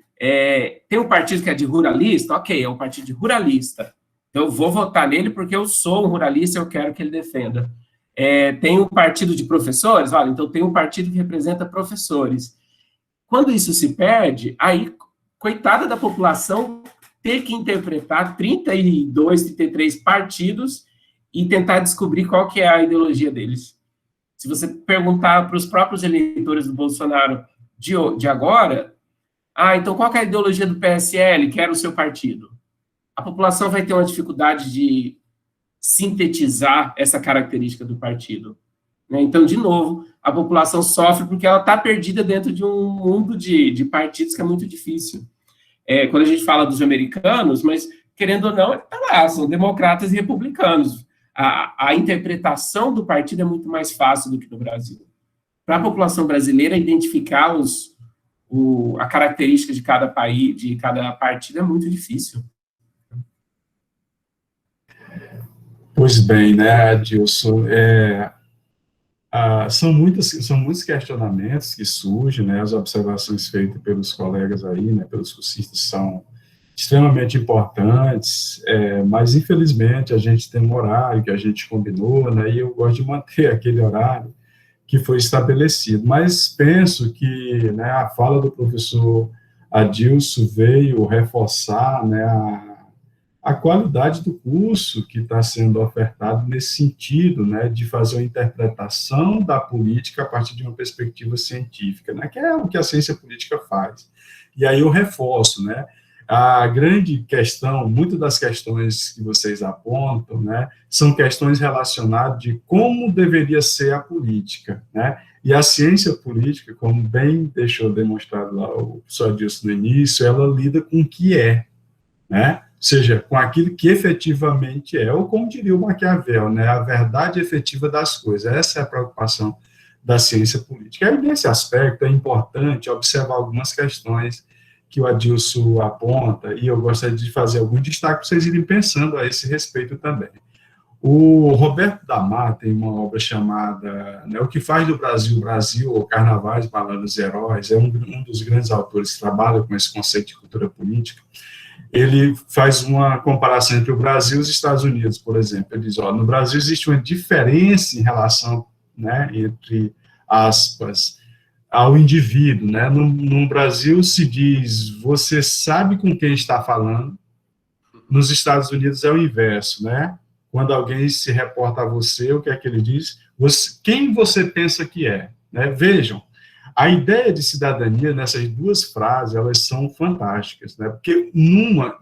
tem um partido que é de ruralista, ok, é um partido de ruralista, então eu vou votar nele porque eu sou um ruralista e eu quero que ele defenda. Tem um partido de professores, olha, então tem um partido que representa professores. Quando isso se perde, aí, coitada da população, ter que interpretar 32, 33 partidos e tentar descobrir qual que é a ideologia deles. Se você perguntar para os próprios eleitores do Bolsonaro de agora, então qual que é a ideologia do PSL, que era o seu partido? a população vai ter uma dificuldade de sintetizar essa característica do partido, né? Então, de novo, a população sofre porque ela está perdida dentro de um mundo de partidos que é muito difícil. Quando a gente fala dos americanos, mas, querendo ou não, tá lá, são democratas e republicanos. A interpretação do partido é muito mais fácil do que no Brasil. Para a população brasileira, identificar a característica de cada país, de cada partido, é muito difícil. Pois bem, né, Adilson, são muitos questionamentos que surgem, né, as observações feitas pelos colegas aí, né, pelos cursistas são extremamente importantes, mas infelizmente a gente tem um horário que a gente combinou, né, e eu gosto de manter aquele horário que foi estabelecido, mas penso que, né, a fala do professor Adilson veio reforçar, né, a qualidade do curso que está sendo ofertado nesse sentido, né, de fazer uma interpretação da política a partir de uma perspectiva científica, né, que é o que a ciência política faz. E aí eu reforço, né, a grande questão, muitas das questões que vocês apontam, né, são questões relacionadas de como deveria ser a política, né, e a ciência política, como bem deixou demonstrado lá o professor Adilson no início, ela lida com o que é, né, ou seja, com aquilo que efetivamente é, ou como diria o Maquiavel, né, a verdade efetiva das coisas. Essa é a preocupação da ciência política. E nesse aspecto é importante observar algumas questões que o Adilson aponta, e eu gostaria de fazer algum destaque para vocês irem pensando a esse respeito também. O Roberto Damar tem uma obra chamada, né, O que faz do Brasil, Brasil, ou Carnavais, Baladas e Heróis, é um dos grandes autores que trabalha com esse conceito de cultura política. Ele faz uma comparação entre o Brasil e os Estados Unidos, por exemplo. Ele diz, no Brasil existe uma diferença em relação, né, entre aspas, ao indivíduo, né? No Brasil se diz, você sabe com quem está falando. Nos Estados Unidos é o inverso, né? Quando alguém se reporta a você, o que é que ele diz? Quem você pensa que é, né? Vejam, a ideia de cidadania nessas duas frases, elas são fantásticas, né? Porque numa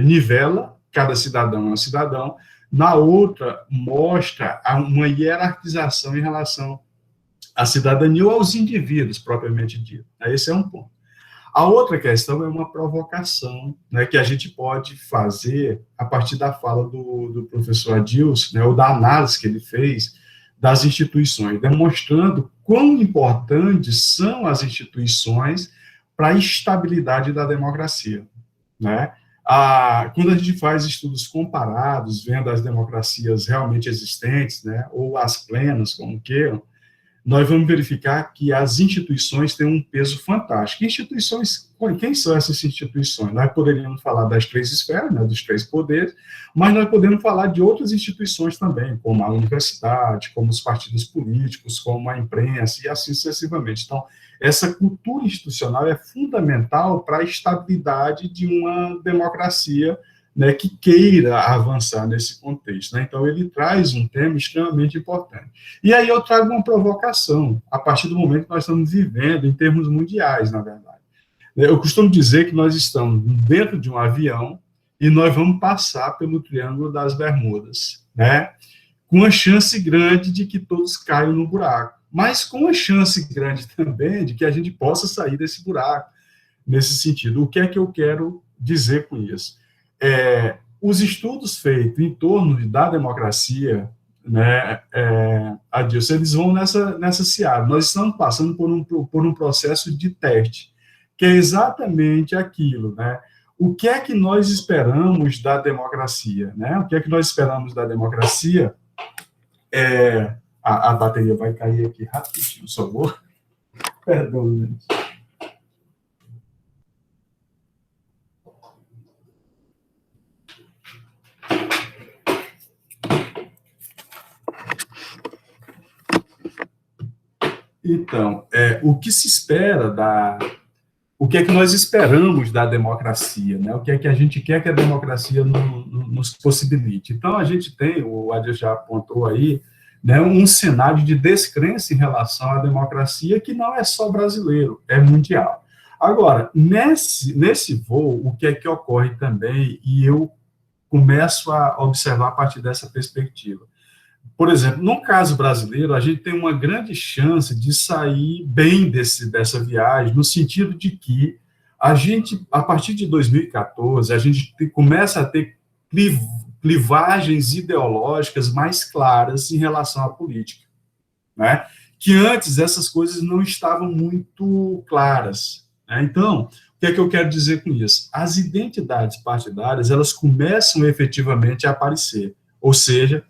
nivela, cada cidadão é um cidadão, na outra mostra uma hierarquização em relação à cidadania ou aos indivíduos, propriamente dito. Esse é um ponto. A outra questão é uma provocação, né, que a gente pode fazer a partir da fala do professor Adilson, né, ou da análise que ele fez das instituições, demonstrando quão importantes são as instituições para a estabilidade da democracia, né? Quando a gente faz estudos comparados, vendo as democracias realmente existentes, né, ou as plenas, como queiram, nós vamos verificar que as instituições têm um peso fantástico. Instituições, quem são essas instituições? Nós poderíamos falar das três esferas, né, dos três poderes, mas nós podemos falar de outras instituições também, como a universidade, como os partidos políticos, como a imprensa, e assim sucessivamente. Então, essa cultura institucional é fundamental para a estabilidade de uma democracia, né, que queira avançar nesse contexto, né? Então, ele traz um tema extremamente importante. E aí eu trago uma provocação, a partir do momento que nós estamos vivendo em termos mundiais, na verdade. Eu costumo dizer que nós estamos dentro de um avião e nós vamos passar pelo Triângulo das Bermudas, né? Com uma chance grande de que todos caiam no buraco, mas com uma chance grande também de que a gente possa sair desse buraco, nesse sentido. O que é que eu quero dizer com isso? Os estudos feitos em torno da democracia, né, Adilson, eles vão nessa seara. Nós estamos passando por um processo de teste, que é exatamente aquilo, né? O que é que nós esperamos da democracia, né? O que é que nós esperamos da democracia? A bateria vai cair aqui rapidinho, por favor. Perdão, gente. Então, o que se espera o que é que nós esperamos da democracia, né? O que é que a gente quer que a democracia nos possibilite. Então, a gente tem, o Adilson já apontou aí, né, um cenário de descrença em relação à democracia que não é só brasileiro, é mundial. Agora, nesse voo, o que é que ocorre também, e eu começo a observar a partir dessa perspectiva. Por exemplo, no caso brasileiro, a gente tem uma grande chance de sair bem dessa viagem, no sentido de que a gente, a partir de 2014, a gente começa a ter clivagens ideológicas mais claras em relação à política, né? Que antes essas coisas não estavam muito claras, né? Então, o que é que eu quero dizer com isso? As identidades partidárias, elas começam efetivamente a aparecer, ou seja,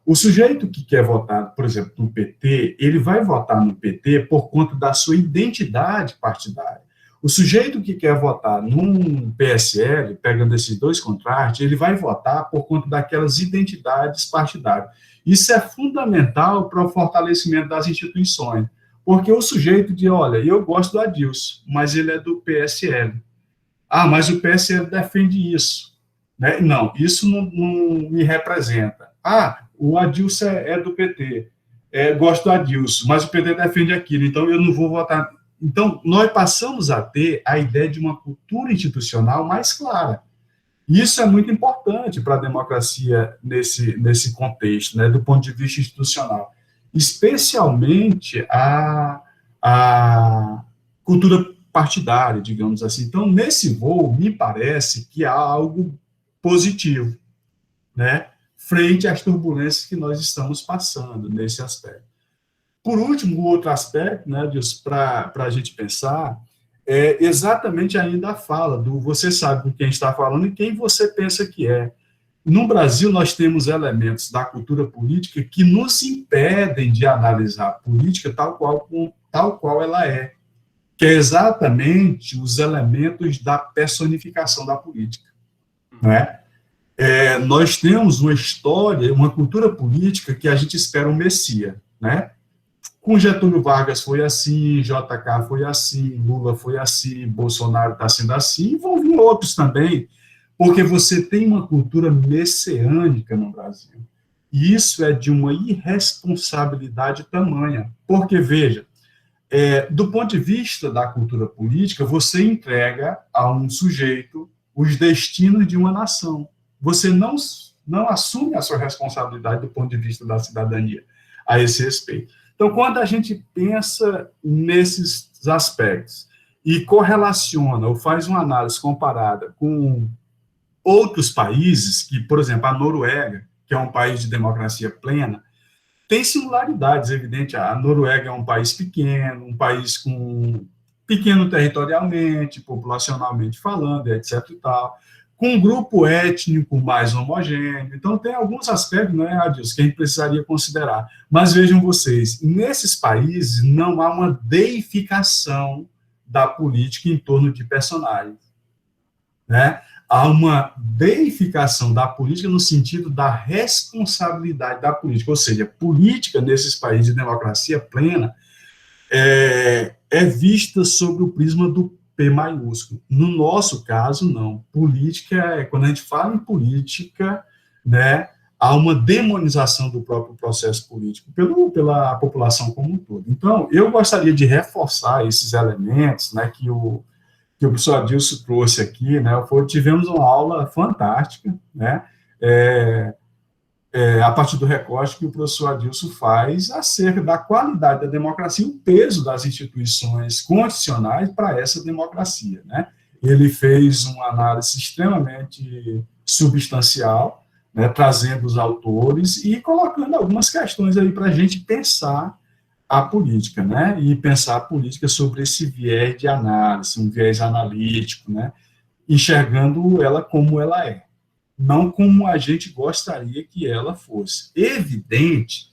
o sujeito que quer votar, por exemplo, no PT, ele vai votar no PT por conta da sua identidade partidária. O sujeito que quer votar num PSL, pegando esses dois contrastes, ele vai votar por conta daquelas identidades partidárias. Isso é fundamental para o fortalecimento das instituições, porque o sujeito diz, olha, eu gosto do Adilson, mas ele é do PSL. Ah, mas o PSL defende isso, né? Não, isso não me representa. Ah, o Adilson é do PT, gosto do Adilson, mas o PT defende aquilo, então eu não vou votar. Então, nós passamos a ter a ideia de uma cultura institucional mais clara. Isso é muito importante para a democracia nesse contexto, né, do ponto de vista institucional, especialmente a cultura partidária, digamos assim. Então, nesse voo, me parece que há algo positivo, né, frente às turbulências que nós estamos passando nesse aspecto. Por último, o outro aspecto, né, para a gente pensar, é exatamente ainda a fala do você sabe com quem está falando e quem você pensa que é. No Brasil, nós temos elementos da cultura política que nos impedem de analisar a política tal qual ela é, que é exatamente os elementos da personificação da política, né? Nós temos uma história, uma cultura política que a gente espera um Messias, né? Com Getúlio Vargas foi assim, JK foi assim, Lula foi assim, Bolsonaro está sendo assim, e vão vir outros também, porque você tem uma cultura messiânica no Brasil. E isso é de uma irresponsabilidade tamanha, porque, veja, do ponto de vista da cultura política, você entrega a um sujeito os destinos de uma nação. Você não assume a sua responsabilidade do ponto de vista da cidadania a esse respeito. Então, quando a gente pensa nesses aspectos e correlaciona ou faz uma análise comparada com outros países, que, por exemplo, a Noruega, que é um país de democracia plena, tem singularidades, evidente. A Noruega é um país pequeno territorialmente, populacionalmente falando, etc. e tal, com um grupo étnico mais homogêneo. Então, tem alguns aspectos, né, Adilson, que a gente precisaria considerar. Mas vejam vocês, nesses países não há uma deificação da política em torno de personagens, né? Há uma deificação da política no sentido da responsabilidade da política, ou seja, política nesses países de democracia plena é vista sobre o prisma do P maiúsculo. No nosso caso, não. Política, quando a gente fala em política, né, há uma demonização do próprio processo político pela população como um todo. Então, eu gostaria de reforçar esses elementos, né, que o professor Adilson trouxe aqui, né, tivemos uma aula fantástica, né, a partir do recorte que o professor Adilson faz acerca da qualidade da democracia e o peso das instituições constitucionais para essa democracia, né. Ele fez uma análise extremamente substancial, né, trazendo os autores e colocando algumas questões aí para a gente pensar a política, né, e pensar a política sobre esse viés de análise, um viés analítico, né, enxergando ela como ela é, não como a gente gostaria que ela fosse. Evidente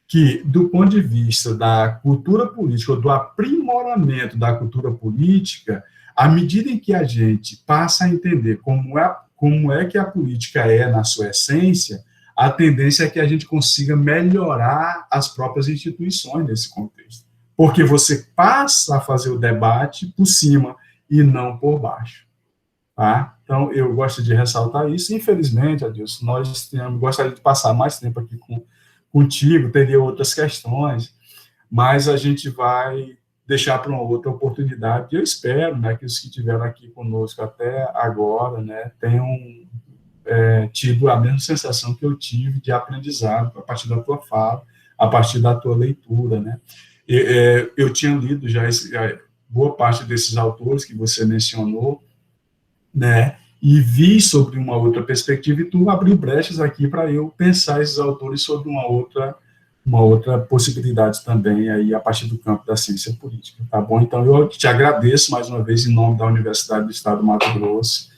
que, do ponto de vista da cultura política, ou do aprimoramento da cultura política, à medida em que a gente passa a entender como é que a política é na sua essência, a tendência é que a gente consiga melhorar as próprias instituições nesse contexto. Porque você passa a fazer o debate por cima e não por baixo. Tá? Então, eu gosto de ressaltar isso. Infelizmente, Adilson, gostaria de passar mais tempo aqui contigo, teria outras questões, mas a gente vai deixar para uma outra oportunidade. Eu espero, né, que os que estiveram aqui conosco até agora, né, tenham tido a mesma sensação que eu tive de aprendizado a partir da tua fala, a partir da tua leitura, né? Eu tinha lido já boa parte desses autores que você mencionou, né? E vi sobre uma outra perspectiva, e tu abriu brechas aqui para eu pensar esses autores sobre uma outra possibilidade também, aí, a partir do campo da ciência política, tá bom? Então, eu te agradeço mais uma vez em nome da Universidade do Estado do Mato Grosso,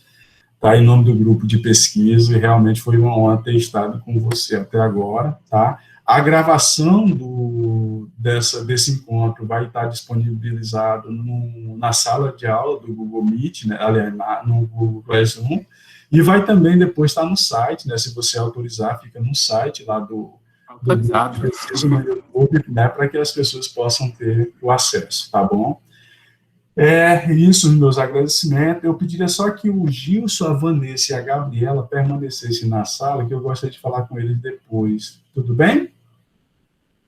tá? Em nome do grupo de pesquisa, e realmente foi uma honra ter estado com você até agora, tá? A gravação desse encontro vai estar disponibilizado na sala de aula do Google Meet, né, aliás, no Google Classroom, e vai também depois estar no site, né, se você autorizar, fica no site lá do Google de pesquisa no YouTube, né, para que as pessoas possam ter o acesso, tá bom? Isso, meus agradecimentos. Eu pediria só que o Gilson, a Vanessa e a Gabriela permanecessem na sala, que eu gostaria de falar com eles depois. Tudo bem?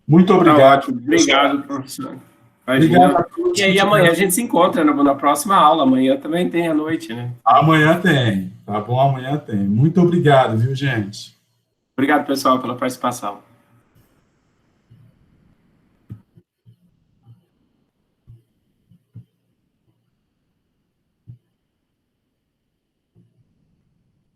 Muito obrigado. Tá ótimo. Obrigado, professor. Obrigado a todos. E aí, amanhã a gente se encontra na próxima aula. Amanhã também tem à noite, né? Amanhã tem, tá bom? Amanhã tem. Muito obrigado, viu, gente? Obrigado, pessoal, pela participação.